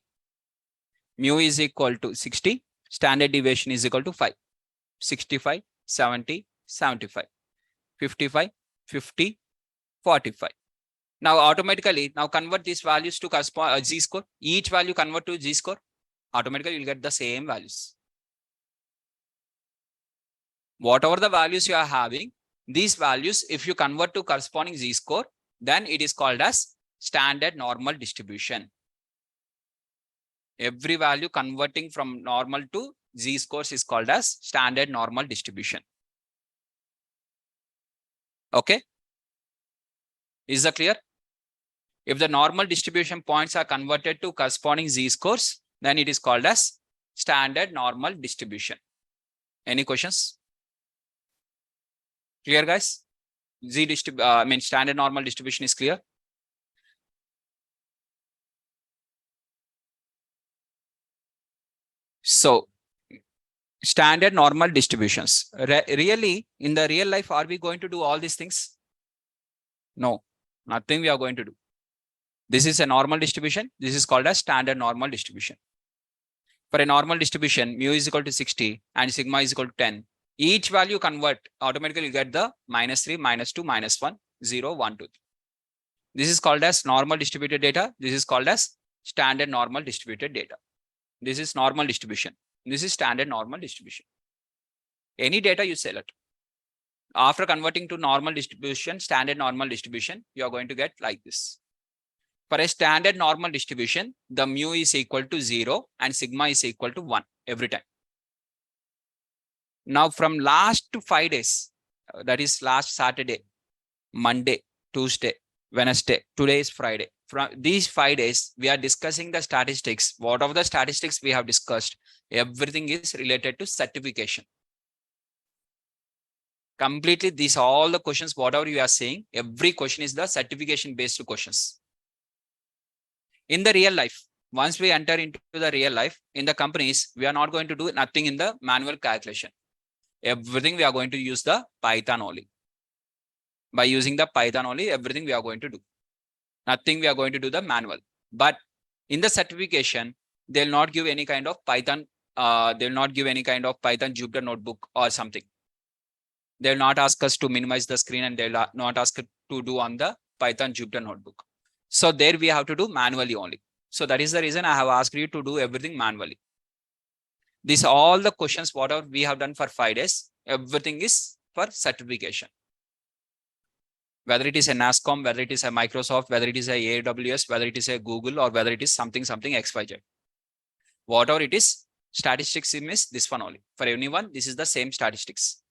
Mu is equal to 60. Standard deviation is equal to 5. 65, 70, 75, 55, 50, 45. Now automatically, now convert these values to correspond z-score. Each value convert to z-score. Automatically, you'll get the same values. Whatever the values you are having, these values, if you convert to corresponding z-score, then it is called as standard normal distribution. Every value converting from normal to z-scores is called as standard normal distribution. Okay. Is that clear? If the normal distribution points are converted to corresponding z-scores, then it is called as standard normal distribution. Any questions? Clear, guys? Standard normal distribution is clear. So, standard normal distributions. Really, in the real life, are we going to do all these things? No, nothing we are going to do. This is a normal distribution. This is called as standard normal distribution. For a normal distribution, mu is equal to 60 and sigma is equal to 10. Each value convert, automatically you get the -3, -2, -1, 0, 1, 2. This is called as normal distributed data. This is called as standard normal distributed data. This is normal distribution. This is standard normal distribution. Any data you select. After converting to normal distribution, standard normal distribution, you are going to get like this. For a standard normal distribution, the mu is equal to 0 and sigma is equal to 1 every time. Now from last 5 days, that is last Saturday, Monday, Tuesday, Wednesday, today is Friday. From these 5 days, we are discussing the statistics. What of the statistics we have discussed? Everything is related to certification. Completely, these all the questions, whatever you are saying, every question is the certification based questions. In the real life, once we enter into the real life, in the companies, we are not going to do nothing in the manual calculation. Everything we are going to use the Python only. By using the Python only, everything we are going to do. Nothing we are going to do the manual. But in the certification, they'll not give any kind of Python. They'll not give any kind of Python Jupyter notebook or something. They'll not ask us to minimize the screen and they'll not ask to do on the Python Jupyter notebook. So there we have to do manually only. So that is the reason I have asked you to do everything manually. These all the questions, whatever we have done for 5 days, everything is for certification. Whether it is a NASCOM, whether it is a Microsoft, whether it is a AWS, whether it is a Google, or whether it is something XYZ. Whatever it is, statistics is this one only. For anyone, this is the same statistics.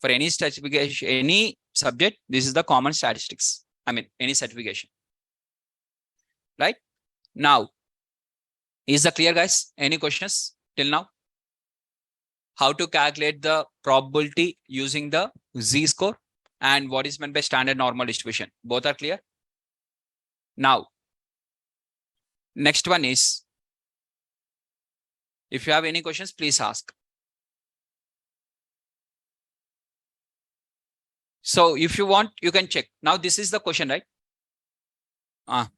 For any certification, any subject, this is the common statistics. Any certification. Right? Now, is that clear, guys? Any questions till now? How to calculate the probability using the z-score and what is meant by standard normal distribution? Both are clear? Now, next one is, if you have any questions, please ask. So if you want, you can check. Now, this is the question, right?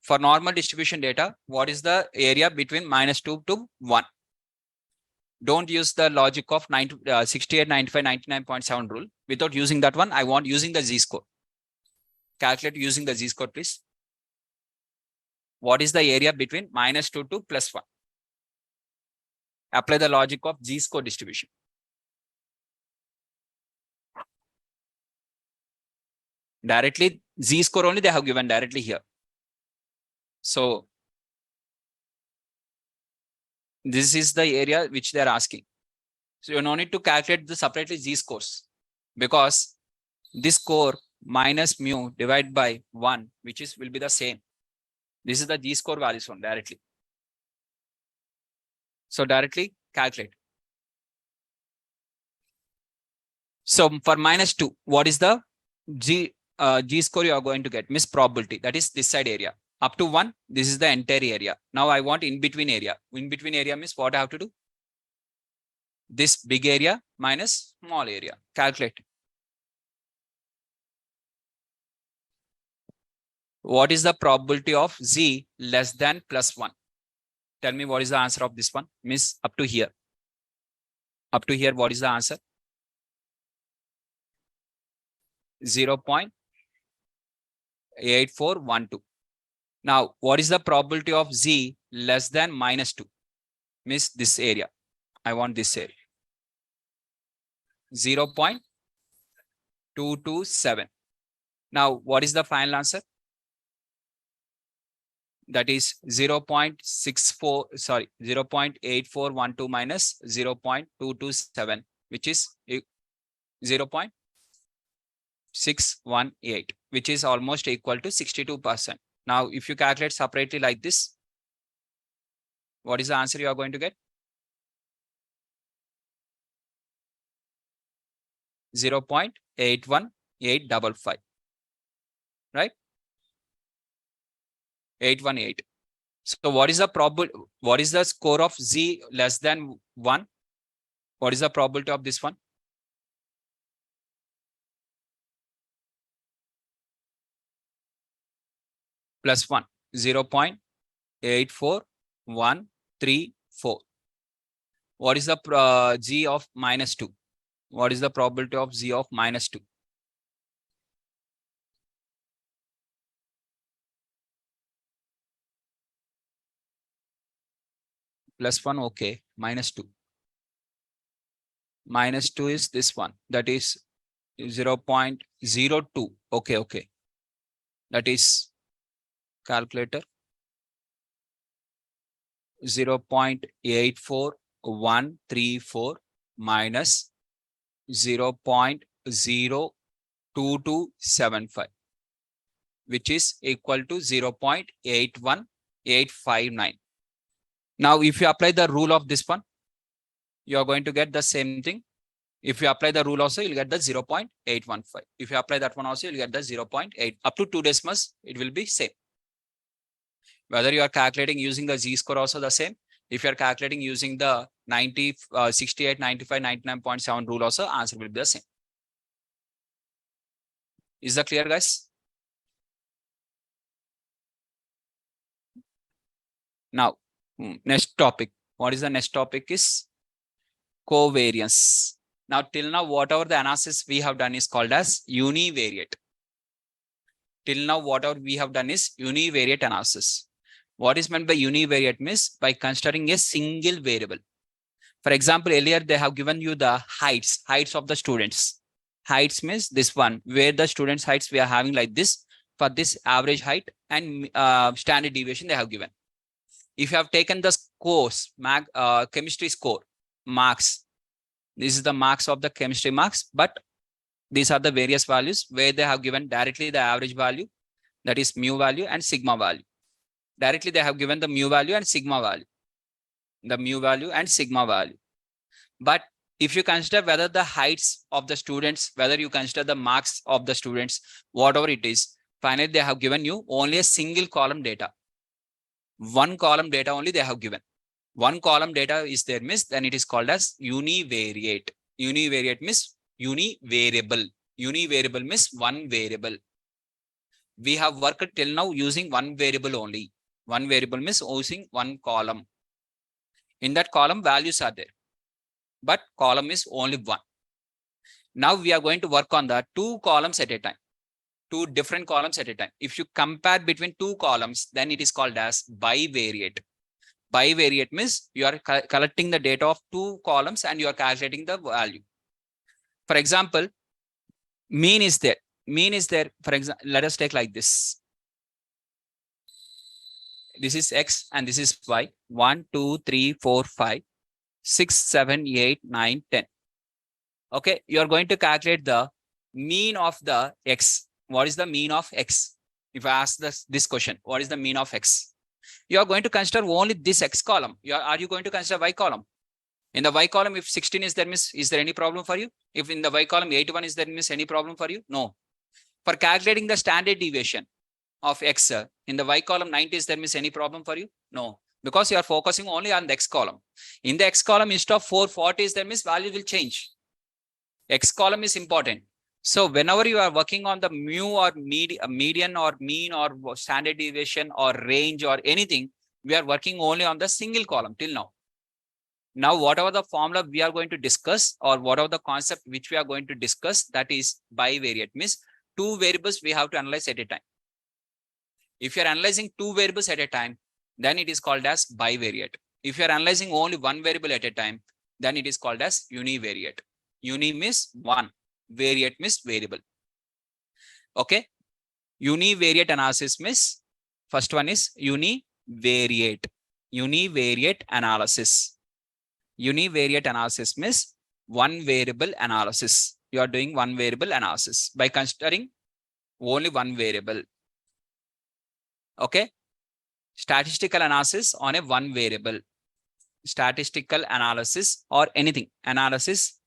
For normal distribution data, what is the area between -2 to 1? Don't use the logic of 68, 95, 99.7 rule. Without using that one, I want using the z-score. Calculate using the z-score, please. What is the area between -2 to +1? Apply the logic of z-score distribution. Directly, z-score only they have given directly here. So this is the area which they are asking. So you no need to calculate the separately z-scores, because this score minus mu divided by 1, which will be the same. This is the z-score values one directly. So directly calculate. So for -2, what is the G score you are going to get? Miss probability. That is this side area. Up to 1, this is the entire area. Now I want in between area. In between area means what I have to do? This big area minus small area. Calculate. What is the probability of Z less than +1? Tell me what is the answer of this one? Miss up to here. Up to here, what is the answer? 0.8412. Now, what is the probability of Z less than -2? Miss this area. I want this area. 0.227. Now, what is the final answer? That is 0.8412 minus 0.227, which is 0.618, which is almost equal to 62%. Now, if you calculate separately like this, what is the answer you are going to get? 0.81855, right? 818. So what is the what is the score of Z less than 1? What is the probability of this one? +1, 0.84134. What is the G of -2? What is the probability of Z of -2? +1, okay, -2. -2 is this one, that is 0.02. Okay, okay. That is calculator 0.84134 minus 0.02275, which is equal to 0.81859. Now, if you apply the rule of this one, you are going to get the same thing. If you apply the rule also, you'll get the 0.815. If you apply that one also, you'll get the 0.8. Up to 2 decimals, it will be same. Whether you are calculating using the Z-score also the same. If you are calculating using the 90, 68, 95, 99.7 rule also, answer will be the same. Is that clear, guys? Now, next topic. What is the next topic is covariance. Now, till now, whatever the analysis we have done is called as univariate. Till now, whatever we have done is univariate analysis. What is meant by univariate means by considering a single variable. For example, earlier they have given you the heights of the students. Heights means this one, where the students' heights we are having like this for this average height and standard deviation they have given. If you have taken the scores, chemistry score, marks, this is the marks of the chemistry marks, but these are the various values where they have given directly the average value, that is mu value and sigma value. Directly they have given the mu value and sigma value. The mu value and sigma value. But if you consider whether the heights of the students, whether you consider the marks of the students, whatever it is, finally they have given you only a single column data. One column data only they have given. One column data is there means then it is called as univariate. Univariate means univariable. Univariable means one variable. We have worked till now using one variable only. One variable means using one column. In that column, values are there, but column is only one. Now we are going to work on the 2 columns at a time. 2 different columns at a time. If you compare between 2 columns, then it is called as bivariate. Bivariate means you are collecting the data of 2 columns and you are calculating the value. For example, mean is there. Mean is there. For example, let us take like this. This is X and this is Y. 1, 2, 3, 4, 5, 6, 7, 8, 9, 10. Okay, you are going to calculate the mean of the X. What is the mean of X? If I ask this question, what is the mean of X? You are going to consider only this X column. Are you going to consider Y column? In the Y column, if 16 is there, means is there any problem for you? If in the Y column 81 is there, means any problem for you? No. For calculating the standard deviation of X, in the Y column 90 is there, means any problem for you? No. Because you are focusing only on the X column. In the X column, instead of 440 is there, means value will change. X column is important. So whenever you are working on the mu or median or mean or standard deviation or range or anything, we are working only on the single column till now. Now, whatever the formula we are going to discuss or whatever the concept which we are going to discuss, that is bivariate, means two variables we have to analyze at a time. If you are analyzing two variables at a time, then it is called as bivariate. If you are analyzing only one variable at a time, then it is called as univariate. Uni means one, variate means variable. Okay. Univariate analysis means first one is univariate. Univariate analysis. Univariate analysis means one variable analysis. You are doing one variable analysis by considering only one variable. Okay. Statistical analysis on a one variable. Statistical analysis or anything. Analysis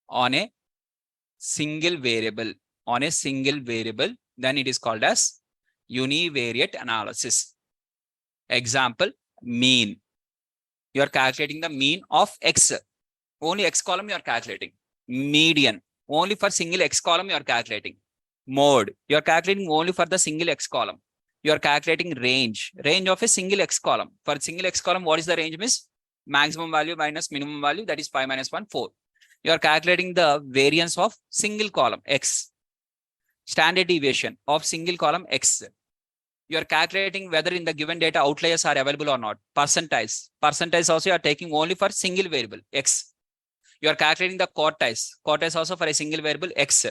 on a single variable. On a single variable, then it is called as univariate analysis. Example, mean. You are calculating the mean of X. Only X column you are calculating. Median. Only for single X column you are calculating. Mode. You are calculating only for the single X column. You are calculating range. Range of a single X column. For single X column, what is the range? Means maximum value minus minimum value, that is 5 minus 1, 4. You are calculating the variance of single column X. Standard deviation of single column X. You are calculating whether in the given data outliers are available or not. Percentage. Percentage also you are taking only for single variable X. You are calculating the quartiles. Quartiles also for a single variable X.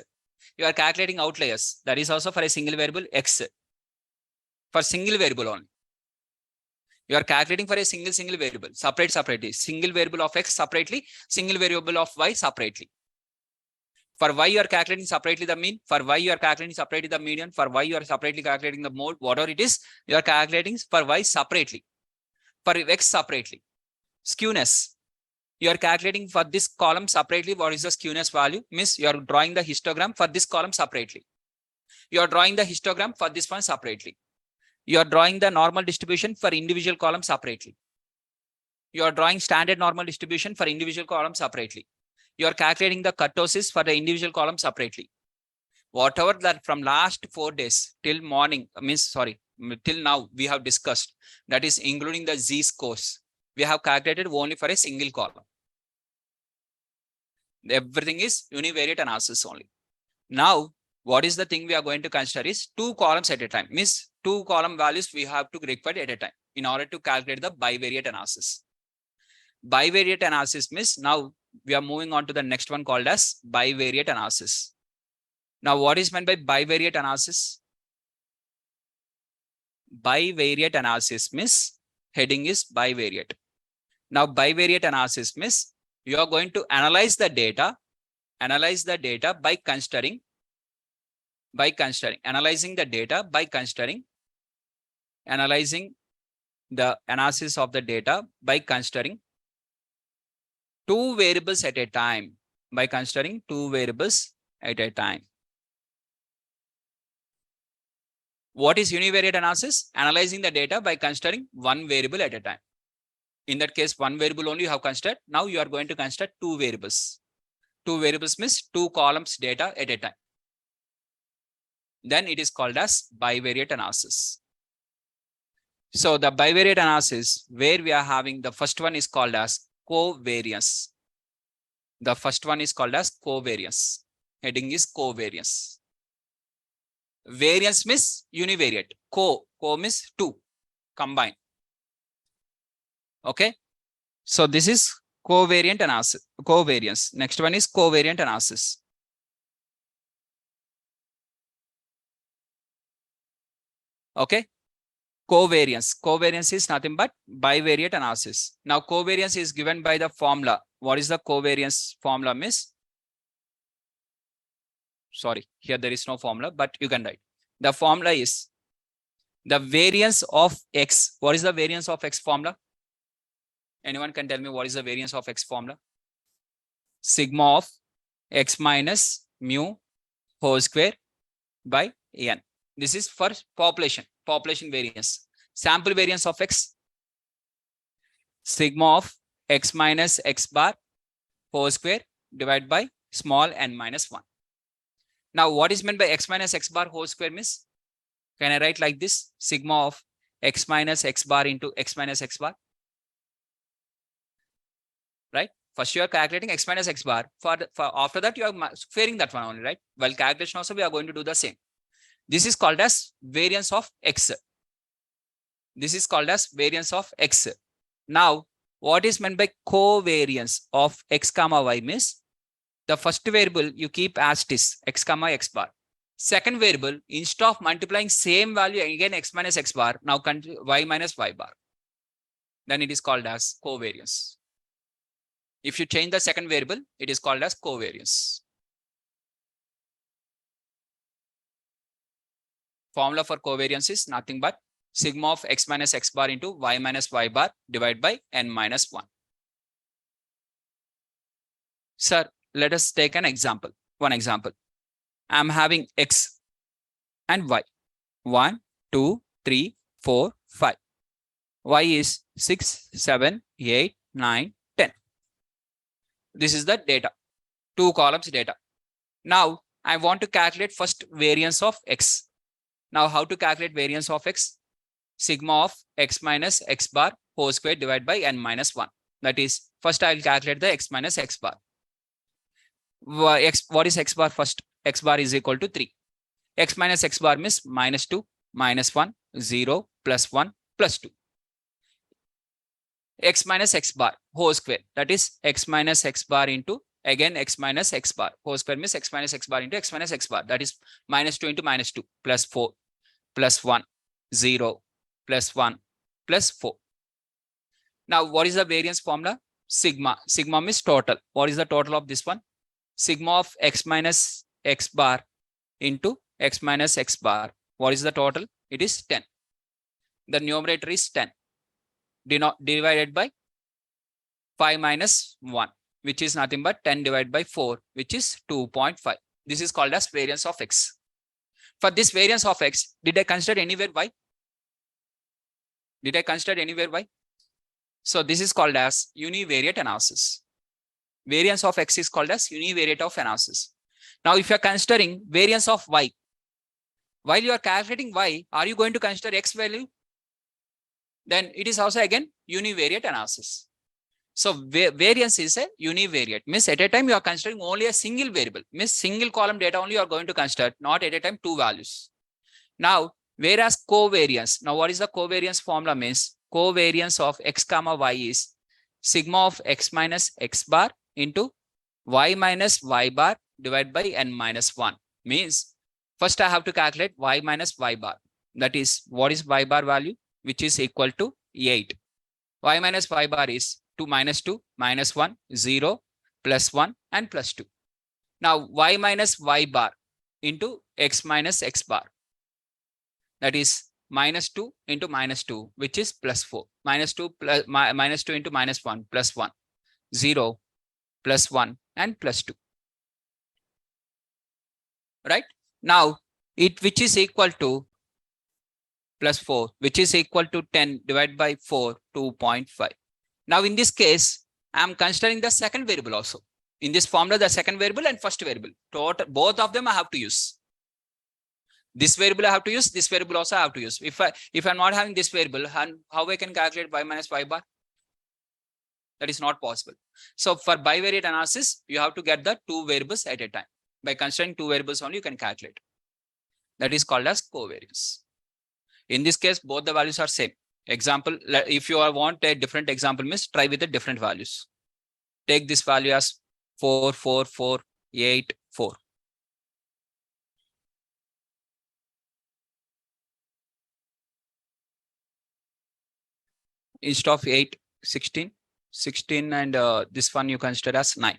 You are calculating outliers. That is also for a single variable X. For single variable only. You are calculating for a single variable. Separately. Single variable of X separately. Single variable of Y separately. For Y, you are calculating separately the mean. For Y, you are calculating separately the median. For Y, you are separately calculating the mode. Whatever it is, you are calculating for Y separately. For X separately. Skewness. You are calculating for this column separately. What is the skewness value? Means you are drawing the histogram for this column separately. You are drawing the histogram for this one separately. You are drawing the normal distribution for individual columns separately. You are drawing standard normal distribution for individual columns separately. You are calculating the kurtosis for the individual column separately. Whatever that from last 4 days till morning, till now we have discussed, that is including the z-scores, we have calculated only for a single column. Everything is univariate analysis only. Now, what is the thing we are going to consider is two columns at a time. Means two column values we have to require at a time in order to calculate the bivariate analysis. Bivariate analysis means now we are moving on to the next one called as bivariate analysis. Now, what is meant by bivariate analysis? Bivariate analysis means heading is bivariate. Now, bivariate analysis means you are going to analyze the data by considering, analyzing the analysis of the data by considering two variables at a time. By considering two variables at a time. What is univariate analysis? Analyzing the data by considering one variable at a time. In that case, one variable only you have considered. Now you are going to consider two variables. Two variables means two columns data at a time. Then it is called as bivariate analysis. So the bivariate analysis, where we are having the first one is called as covariance. The first one is called as covariance. Heading is covariance. Variance means univariate. Co means two, combine. Okay. So this is covariant analysis. Covariance. Next one is covariant analysis. Okay. Covariance. Covariance is nothing but bivariate analysis. Now, covariance is given by the formula. What is the covariance formula, miss? Sorry, here there is no formula, but you can write. The formula is the variance of X. What is the variance of X formula? Anyone can tell me what is the variance of X formula? Sigma of X minus mu whole square by N. This is for population variance. Sample variance of X, sigma of X minus X bar whole square divided by small n minus 1. Now, what is meant by X minus X bar whole square means? Can I write like this? Sigma of X minus X bar into X minus X bar. Right? First, you are calculating X minus X bar. For after that, you are squaring that one only, right? While calculation also, we are going to do the same. This is called as variance of X. This is called as variance of X. Now, what is meant by covariance of X comma Y means the first variable you keep as it is, X comma X bar. Second variable, instead of multiplying same value again X minus X bar, now Y minus Y bar. Then it is called as covariance. If you change the second variable, it is called as covariance. Formula for covariance is nothing but sigma of X minus X bar into Y minus Y bar divided by N minus 1. Sir, let us take an example. One example. I'm having X and Y. 1, 2, 3, 4, 5. Y is 6, 7, 8, 9, 10. This is the data. 2 columns data. Now, I want to calculate first variance of X. Now, how to calculate variance of X? Sigma of X minus X bar whole square divided by N minus 1. That is, first I will calculate the X minus X bar. What is X bar first? X bar is equal to 3. X minus X bar means minus 2, minus 1, 0, plus 1, plus 2. X minus X bar whole square. That is X minus X bar into again X minus X bar. Whole square means X minus X bar into X minus X bar. That is minus 2 into minus 2, plus 4, plus 1, 0, plus 1, plus 4. Now, what is the variance formula? Sigma. Sigma means total. What is the total of this one? Sigma of X minus X bar into X minus X bar. What is the total? It is 10. The numerator is 10. Divided by 5 minus 1, which is nothing but 10 divided by 4, which is 2.5. This is called as variance of X. For this variance of X, did I consider anywhere Y? Did I consider anywhere Y? So this is called as univariate analysis. Variance of X is called as univariate of analysis. Now, if you are considering variance of Y, while you are calculating Y, are you going to consider X value? Then it is also again univariate analysis. So variance is a univariate, means at a time you are considering only a single variable, means single column data only you are going to consider, not at a time 2 values. Now, whereas covariance, now what is the covariance formula means? Covariance of X comma Y is sigma of X minus X bar into Y minus Y bar divided by N minus 1. Means first I have to calculate Y minus Y bar. That is, what is Y bar value? Which is equal to 8. Y minus Y bar is 2 minus 2, minus 1, 0, plus 1, and plus 2. Now, Y minus Y bar into X minus X bar. That is minus 2 into minus 2, which is plus 4. Minus 2 into minus 1, plus 1, 0, plus 1, and plus 2. Right? Now, which is equal to plus 4, which is equal to 10 divided by 4, 2.5. Now, in this case, I am considering the second variable also. In this formula, the second variable and first variable. Total, both of them I have to use. This variable I have to use, this variable also I have to use. If I'm not having this variable, how I can calculate Y minus Y bar? That is not possible. So for bivariate analysis, you have to get the 2 variables at a time. By considering 2 variables only, you can calculate. That is called as covariance. In this case, both the values are same. Example, if you want a different example, means try with the different values. Take this value as 4, 4, 4, 8, 4. Instead of 8, 16, 16, and this one you consider as 9.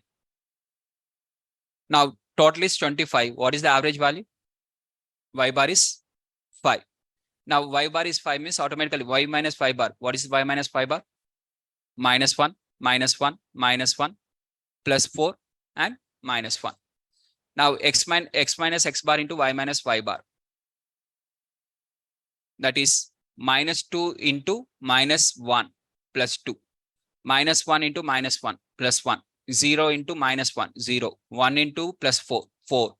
Now, total is 25. What is the average value? Y bar is 5. Now, Y bar is 5 means automatically Y minus Y bar. What is Y minus Y bar? minus 1, minus 1, minus 1, plus 4, and minus 1. Now x minus x bar into y minus y bar. That is minus 2 into minus 1 plus 2. Minus 1 into minus 1 plus 1. 0 into minus 1, 0. 1 into plus 4, 4.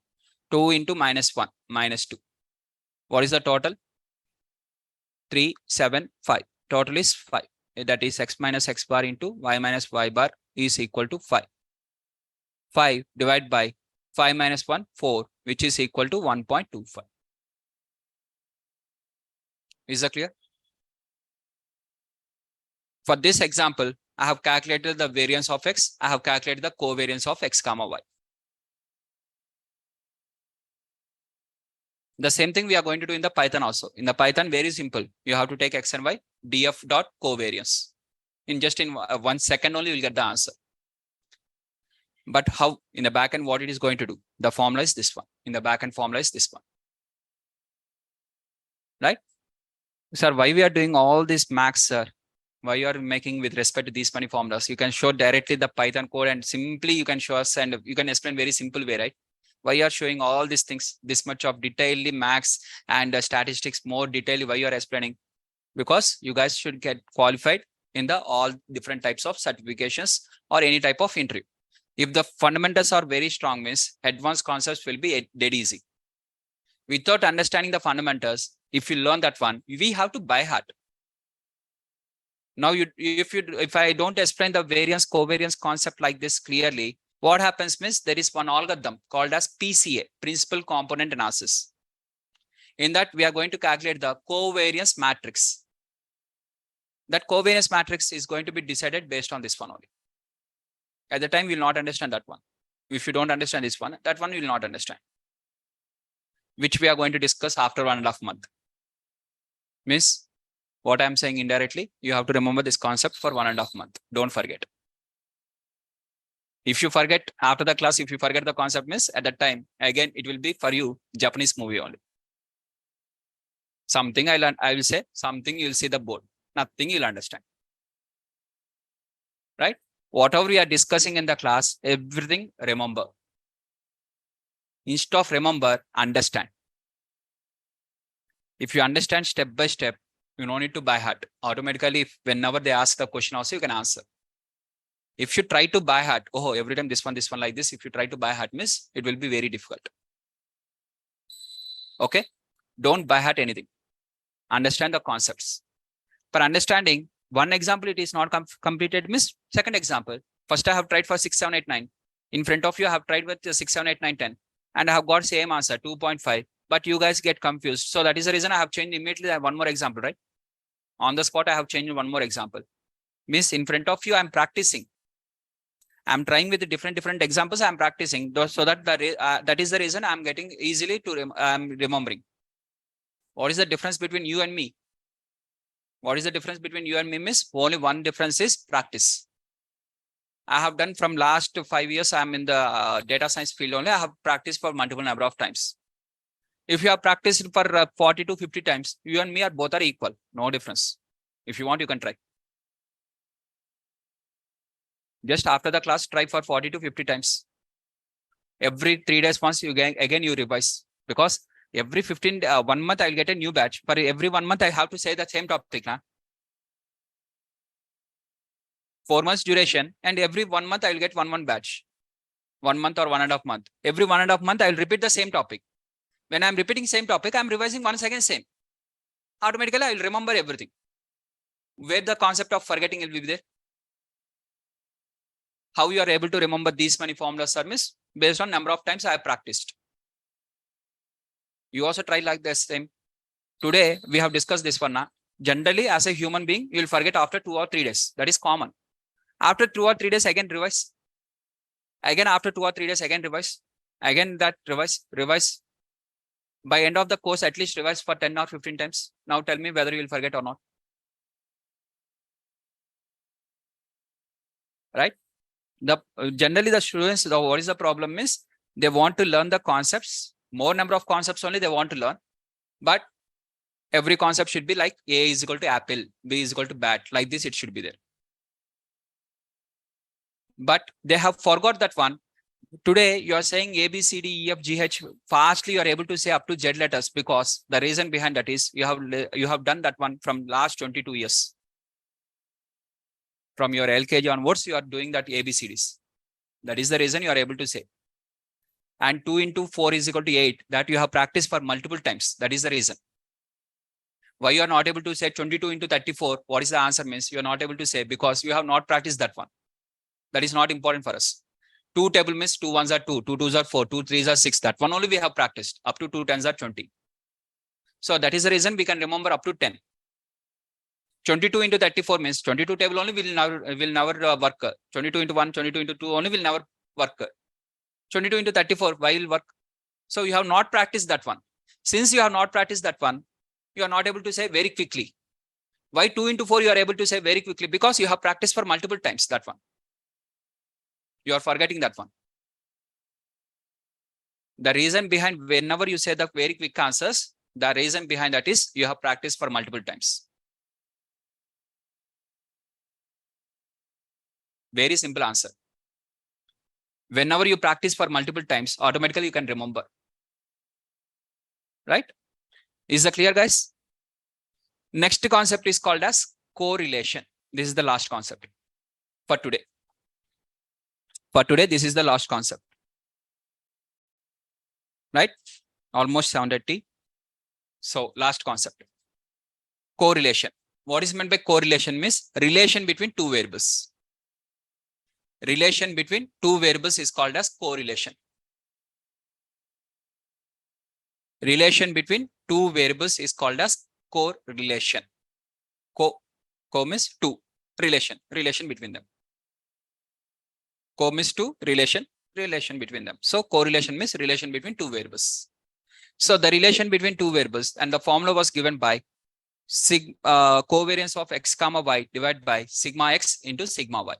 2 into minus 1, minus 2. What is the total? 3, 7, 5. Total is 5. That is x minus x bar into y minus y bar is equal to 5. 5 divided by 5 minus 1, 4, which is equal to 1.25. Is that clear? For this example, I have calculated the variance of x. I have calculated the covariance of x comma y. The same thing we are going to do in the Python also. In the Python, very simple. You have to take x and y, df dot covariance. In 1 second only, you'll get the answer. But how in the backend, what it is going to do? The formula is this one. In the backend formula is this one. Right? Sir, why we are doing all this max, sir? Why you are making with respect to these many formulas? You can show directly the Python code and simply you can show us and you can explain very simple way, right? Why you are showing all these things, this much of detailed max and statistics more detailed? Why you are explaining? Because you guys should get qualified in the all different types of certifications or any type of interview. If the fundamentals are very strong, means advanced concepts will be dead easy. Without understanding the fundamentals, if you learn that one, we have to by heart. Now, if I don't explain the variance covariance concept like this clearly, what happens means there is one algorithm called as PCA, Principal Component Analysis. In that, we are going to calculate the covariance matrix. That covariance matrix is going to be decided based on this one only. At the time, you will not understand that one. If you don't understand this one, that one you will not understand. Which we are going to discuss after 1.5 months. Means what I'm saying indirectly, you have to remember this concept for 1.5 months. Don't forget. If you forget after the class, if you forget the concept, means at that time, again, it will be for you Japanese movie only. Something I learned, I will say, something you'll see the board, nothing you'll understand. Right? Whatever we are discussing in the class, everything remember. Instead of remember, understand. If you understand step by step, you don't need to by heart. Automatically, if whenever they ask the question also, you can answer. If you try to by heart, oh, every time this one like this, if you try to by heart, miss, it will be very difficult. Okay? Don't by heart anything. Understand the concepts. For understanding, one example, it is not completed, miss. Second example, first I have tried for 6, 7, 8, 9. In front of you, I have tried with 6, 7, 8, 9, 10. And I have got same answer, 2.5. But you guys get confused. So that is the reason I have changed immediately. I have one more example, right? On the spot, I have changed one more example. Miss, in front of you, I'm practicing. I'm trying with different examples. I'm practicing so that that is the reason I'm getting easily to I'm remembering. What is the difference between you and me? What is the difference between you and me, miss? Only one difference is practice. I have done from last 5 years. I'm in the data science field only. I have practiced for multiple number of times. If you have practiced for 40 to 50 times, you and me are both are equal. No difference. If you want, you can try. Just after the class, try for 40 to 50 times. Every 3 days once, you again you revise. Because every 1 month, I'll get a new batch. For every 1 month, I have to say the same topic. Nah? 4 months duration, and every 1 month, I'll get one batch. 1 month or 1.5 month. Every 1.5 month, I'll repeat the same topic. When I'm repeating same topic, I'm revising once again same. Automatically, I'll remember everything. Where the concept of forgetting will be there. How you are able to remember these many formulas, sir, miss? Based on number of times I have practiced. You also try like the same. Today, we have discussed this one. Now. Generally, as a human being, you will forget after 2 or 3 days. That is common. After 2 or 3 days, again revise. Again, after 2 or 3 days, again revise. Again, that revise. By end of the course, at least revise for 10 or 15 times. Now tell me whether you will forget or not. Right? Generally, the students, what is the problem is, they want to learn the concepts. More number of concepts only they want to learn. But every concept should be like A is equal to apple, B is equal to bat. Like this, it should be there. but they have forgot that one. Today, you are saying A, B, C, D, E, F, G, H. Fastly, you are able to say up to Z letters because the reason behind that is you have done that one from last 22 years. From your LKG onwards, you are doing that ABCDs. That is the reason you are able to say. And 2 into 4 is equal to 8. That you have practiced for multiple times. That is the reason. Why you are not able to say 22 into 34? What is the answer means? You are not able to say because you have not practiced that one. That is not important for us. 2 table means 2 ones are 2, 2 twos are 4, 2 threes are 6. That one only we have practiced. Up to 2 tens are 20. So that is the reason we can remember up to 10. 22 into 34 means 22 table only will never work. 22 into 1, 22 into 2 only will never work. 22 into 34, why will work? So you have not practiced that one. Since you have not practiced that one, you are not able to say very quickly. Why 2 into 4 you are able to say very quickly? Because you have practiced for multiple times that one. You are forgetting that one. The reason behind whenever you say the very quick answers, the reason behind that is you have practiced for multiple times. Very simple answer. Whenever you practice for multiple times, automatically you can remember. Right? Is that clear, guys? Next concept is called as correlation. This is the last concept for today. For today, this is the last concept. Right? Almost 7:30. So last concept. Correlation. What is meant by correlation means relation between two variables. Relation between two variables is called as correlation. Relation between two variables is called as correlation. Co means two. Relation between them. Co means two, relation between them. So correlation means relation between two variables. So the relation between two variables and the formula was given by covariance of x comma y divided by sigma x into sigma y.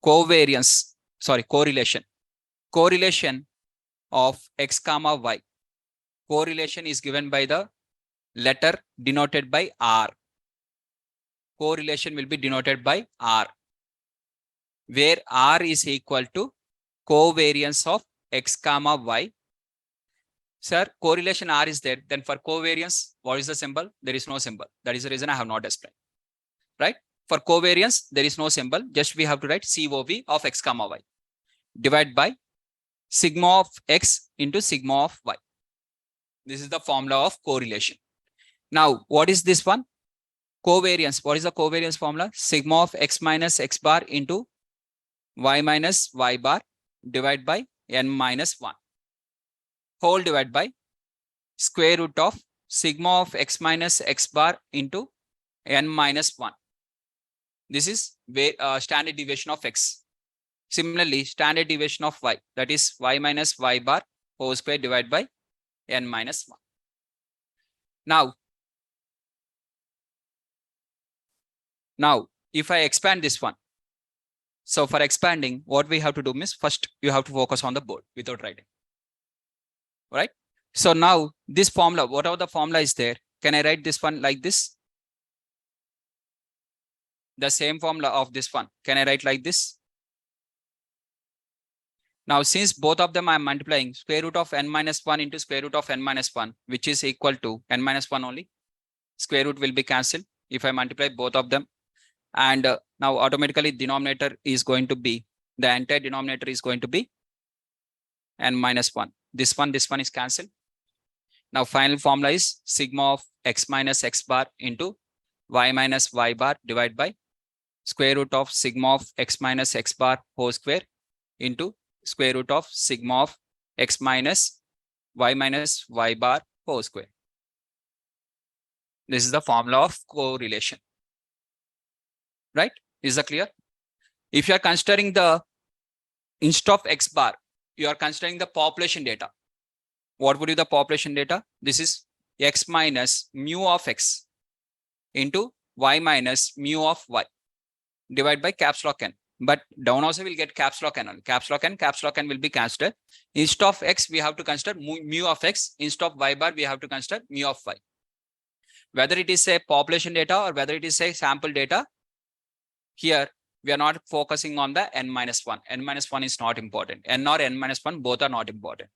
Correlation of x comma y. Correlation is given by the letter denoted by R. Correlation will be denoted by R, where R is equal to covariance of x comma y. Sir, correlation R is there. Then for covariance, what is the symbol? There is no symbol. That is the reason I have not explained. Right? For covariance, there is no symbol. Just we have to write COV of x comma y divided by sigma of x into sigma of y. This is the formula of correlation. Now, what is this one? Covariance. What is the covariance formula? Sigma of x minus x bar into y minus y bar divided by n minus 1. Whole divided by square root of sigma of x minus x bar into n minus 1. This is standard deviation of x. Similarly, standard deviation of y, that is y minus y bar whole square divided by n minus 1. Now, if I expand this one, so for expanding, what we have to do is first you have to focus on the board without writing. All right. So now this formula, whatever the formula is there, can I write this one like this? The same formula of this one, can I write like this? Now, since both of them I am multiplying, square root of n minus 1 into square root of n minus 1, which is equal to n minus 1 only. Square root will be cancelled if I multiply both of them. And now automatically denominator is going to be, the entire denominator is going to be n minus 1. This one is cancelled. Now final formula is sigma of x minus x bar into y minus y bar divided by square root of sigma of x minus x bar whole square into square root of sigma of x minus y bar whole square. This is the formula of correlation. Right? Is that clear? If you are considering the instead of x bar, you are considering the population data. What would be the population data? This is x minus mu of x into y minus mu of y divided by caps lock n. But down also will get caps lock n. Caps lock n will be considered. Instead of x, we have to consider mu of x. Instead of y bar, we have to consider mu of y. Whether it is a population data or whether it is a sample data, here We are not focusing on the n minus 1. N minus 1 is not important. N or n minus 1, both are not important.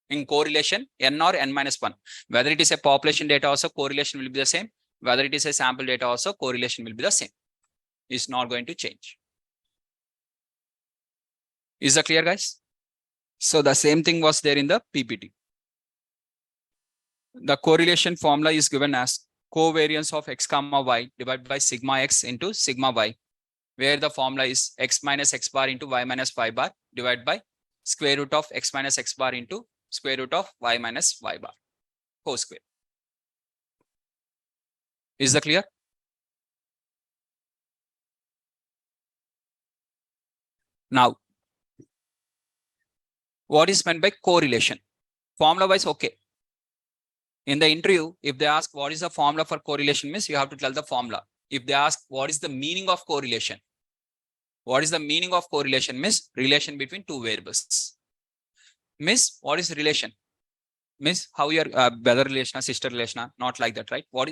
In correlation, n or n minus 1, whether it is a population data also, correlation will be the same. Whether it is a sample data also, correlation will be the same. It's not going to change. Is that clear, guys? So the same thing was there in the PPT. The correlation formula is given as covariance of x comma y divided by sigma x into sigma y, where the formula is x minus x bar into y minus y bar divided by square root of x minus x bar into square root of y minus y bar whole square. Is that clear? Now, what is meant by correlation? Formula wise, okay. In the interview, if they ask what is the formula for correlation, means you have to tell the formula. If they ask what is the meaning of correlation, what is the meaning of correlation? Means relation between two variables. Miss, what is relation? Miss, how your brother relation, sister relation, not like that, right? What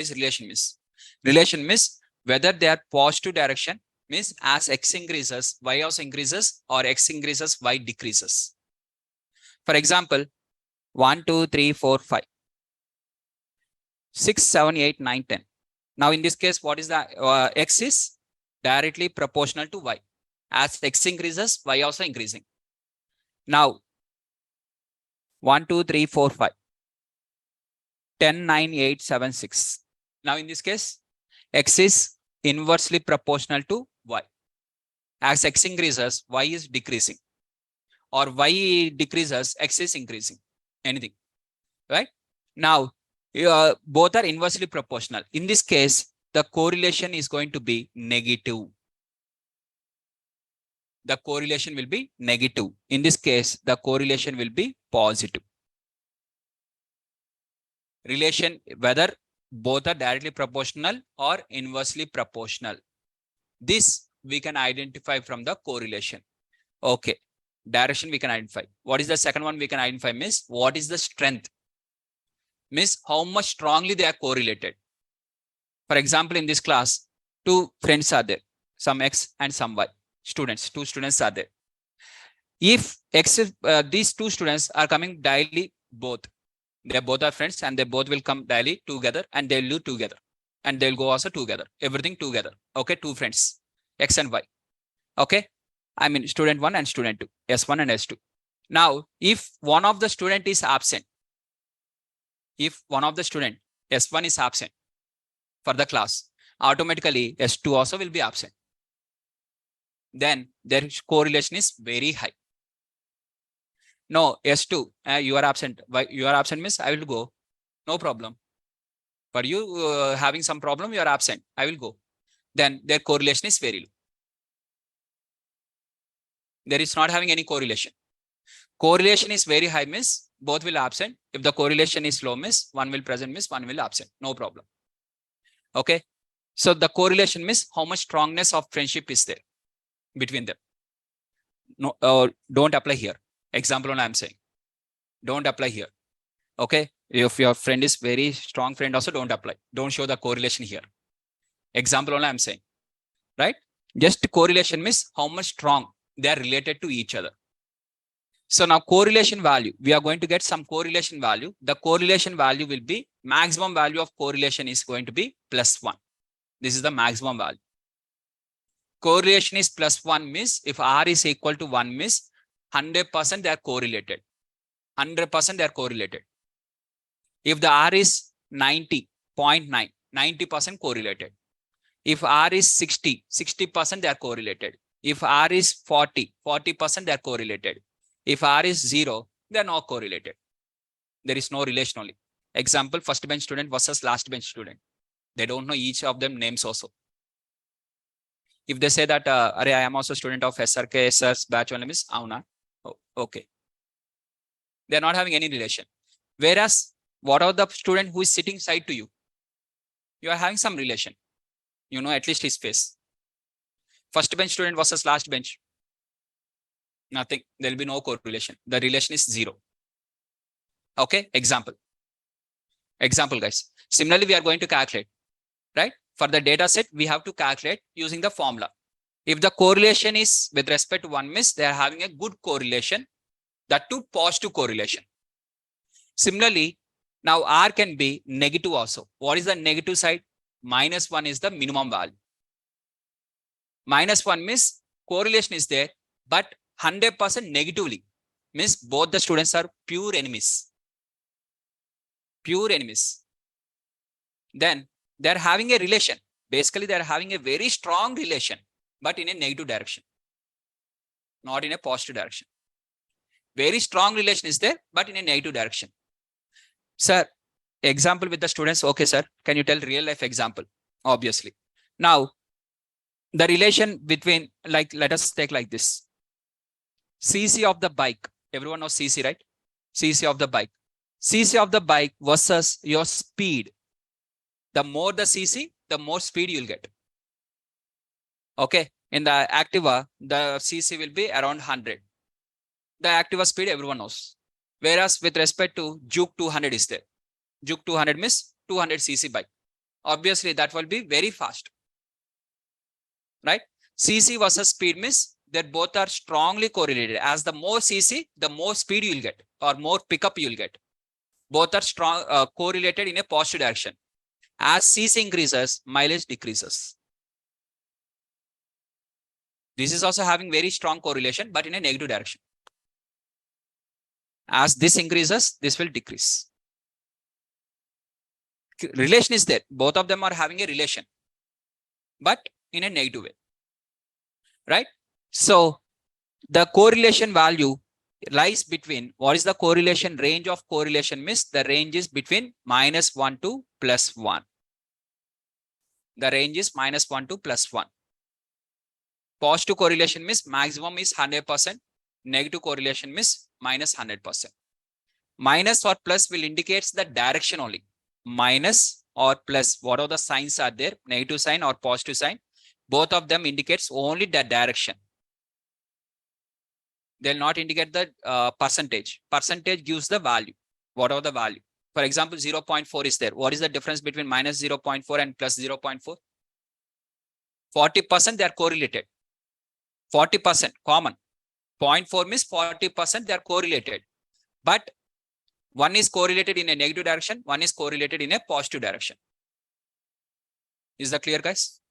is relation? Miss, relation means whether they are positive direction, means as x increases, y also increases, or x increases, y decreases. For example, 1, 2, 3, 4, 5, 6, 7, 8, 9, 10. Now in this case, what is the x is directly proportional to y. As x increases, y also increasing. Now 1, 2, 3, 4, 5, 10, 9, 8, 7, 6. Now in this case, x is inversely proportional to y. As x increases, y is decreasing, or y decreases, x is increasing. Anything, right? Now, both are inversely proportional. In this case, the correlation is going to be negative. The correlation will be negative. In this case, the correlation will be positive. Relation, whether both are directly proportional or inversely proportional. This we can identify from the correlation. Okay. Direction we can identify. What is the second one we can identify? Means what is the strength? Means how much strongly they are correlated. For example, in this class, two friends are there, some x and some y. Students, two students are there. If x is, these two students are coming daily, both. They both are friends and they both will come daily together and they'll live together. And they'll go also together. Everything together. Okay, two friends, x and y. Okay. I mean student 1 and student 2, S1 and S2. Now, if one of the student is absent, if one of the student S1 is absent for the class, automatically S2 also will be absent. Then their correlation is very high. No, S2, you are absent. Why you are absent means I will go. No problem. For you having some problem, you are absent. I will go. Then their correlation is very low. There is not having any correlation. Correlation is very high means both will absent. If the correlation is low means one will present means one will absent. No problem. Okay. So the correlation means how much strongness of friendship is there between them. No, don't apply here. Example only I'm saying. Don't apply here. Okay. If your friend is very strong friend also don't apply. Don't show the correlation here. Example only I'm saying. Right. Just correlation means how much strong they are related to each other. So now correlation value, we are going to get some correlation value. The correlation value will be maximum value of correlation is going to be +1. This is the maximum value. Correlation is +1 means if R is equal to 1 means 100% they are correlated. 100% they are correlated. If the R is 90.9, 90% correlated. If R is 60, 60% they are correlated. If R is 40, 40% they are correlated. If R is 0, they are not correlated. There is no relation only. Example, first bench student versus last bench student. They don't know each of them names also. If they say that, I am also student of SRK, SR's batch only means, Auna. Oh, okay. They are not having any relation. Whereas, what about the student who is sitting side to you? You are having some relation. You know at least his face. First bench student versus last bench. Nothing. There will be no correlation. The relation is 0. Okay. Example. Example, guys. Similarly, we are going to calculate, right? For the data set, we have to calculate using the formula. If the correlation is with respect to 1 means they are having a good correlation, that to positive correlation. Similarly, now R can be negative also. What is the negative side? -1 is the minimum value. -1 means correlation is there, but 100% negatively means both the students are pure enemies. Pure enemies. Then they're having a relation. Basically, they're having a very strong relation, but in a negative direction, not in a positive direction. Very strong relation is there, but in a negative direction. Sir, example with the students. Okay, sir. Can you tell real life example? Obviously. Now, the relation between, like, let us take like this. CC of the bike. Everyone knows CC, right? CC of the bike. CC of the bike versus your speed. The more the CC, the more speed you'll get. Okay. In the Activa, the CC will be around 100. The Activa speed, everyone knows. Whereas with respect to Juke 200 is there. Juke 200 means 200 cc bike. Obviously, that will be very fast. Right? CC versus speed means that both are strongly correlated. As the more CC, the more speed you'll get or more pickup you'll get. Both are strong correlated in a positive direction. As CC increases, mileage decreases. This is also having very strong correlation, but in a negative direction. As this increases, this will decrease. Relation is there. Both of them are having a relation, but in a negative way. Right? So the correlation value lies between, what is the correlation range of correlation means? The range is between -1 to +1. The range is -1 to +1. Positive correlation means maximum is 100%. Negative correlation means -100%. Minus or plus will indicate the direction only. Minus or plus, what are the signs are there? Negative sign or positive sign. Both of them indicates only the direction. They'll not indicate the percentage. Percentage gives the value. Whatever the value. For example, 0.4 is there. What is the difference between -0.4 and +0.4? 40% they are correlated. 40% common. 0.4 means 40% they are correlated. But one is correlated in a negative direction. One is correlated in a positive direction. Is that clear, guys?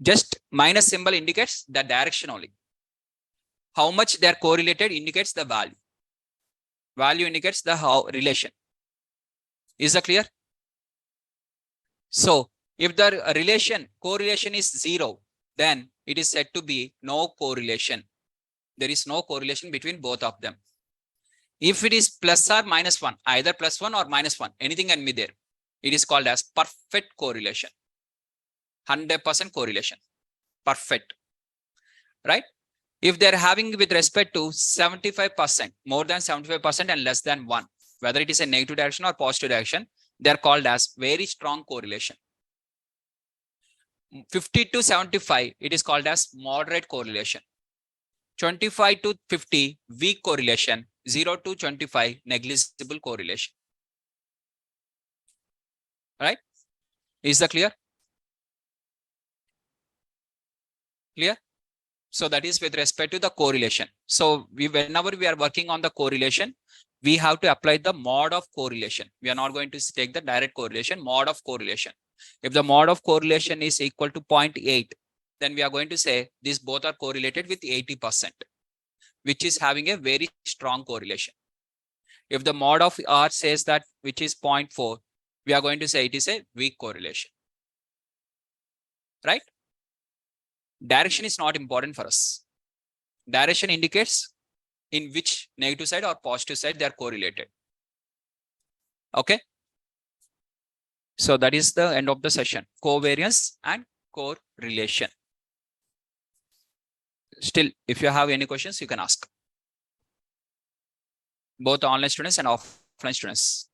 Just minus symbol indicates the direction only. How much they are correlated indicates the value. Value indicates the relation. Is that clear? So if the correlation is 0, then it is said to be no correlation. There is no correlation between both of them. If it is plus or -1, either +1 or -1, anything can be there. It is called as perfect correlation. 100% correlation. Perfect. Right? If they're having with respect to 75%, more than 75% and less than 1, whether it is a negative direction or positive direction, they're called as very strong correlation. 50 to 75, it is called as moderate correlation. 25 to 50, weak correlation. 0 to 25, negligible correlation. Right? Is that clear? Clear? So that is with respect to the correlation. So whenever we are working on the correlation, we have to apply the mode of correlation. We are not going to take the direct correlation, mode of correlation. If the mode of correlation is equal to 0.8, then we are going to say these both are correlated with 80%, which is having a very strong correlation. If the mode of R says that which is 0.4, we are going to say it is a weak correlation. Right? Direction is not important for us. Direction indicates in which negative side or positive side they are correlated. Okay. So that is the end of the session. Covariance and correlation. Still, if you have any questions, you can ask. Both online students and offline students.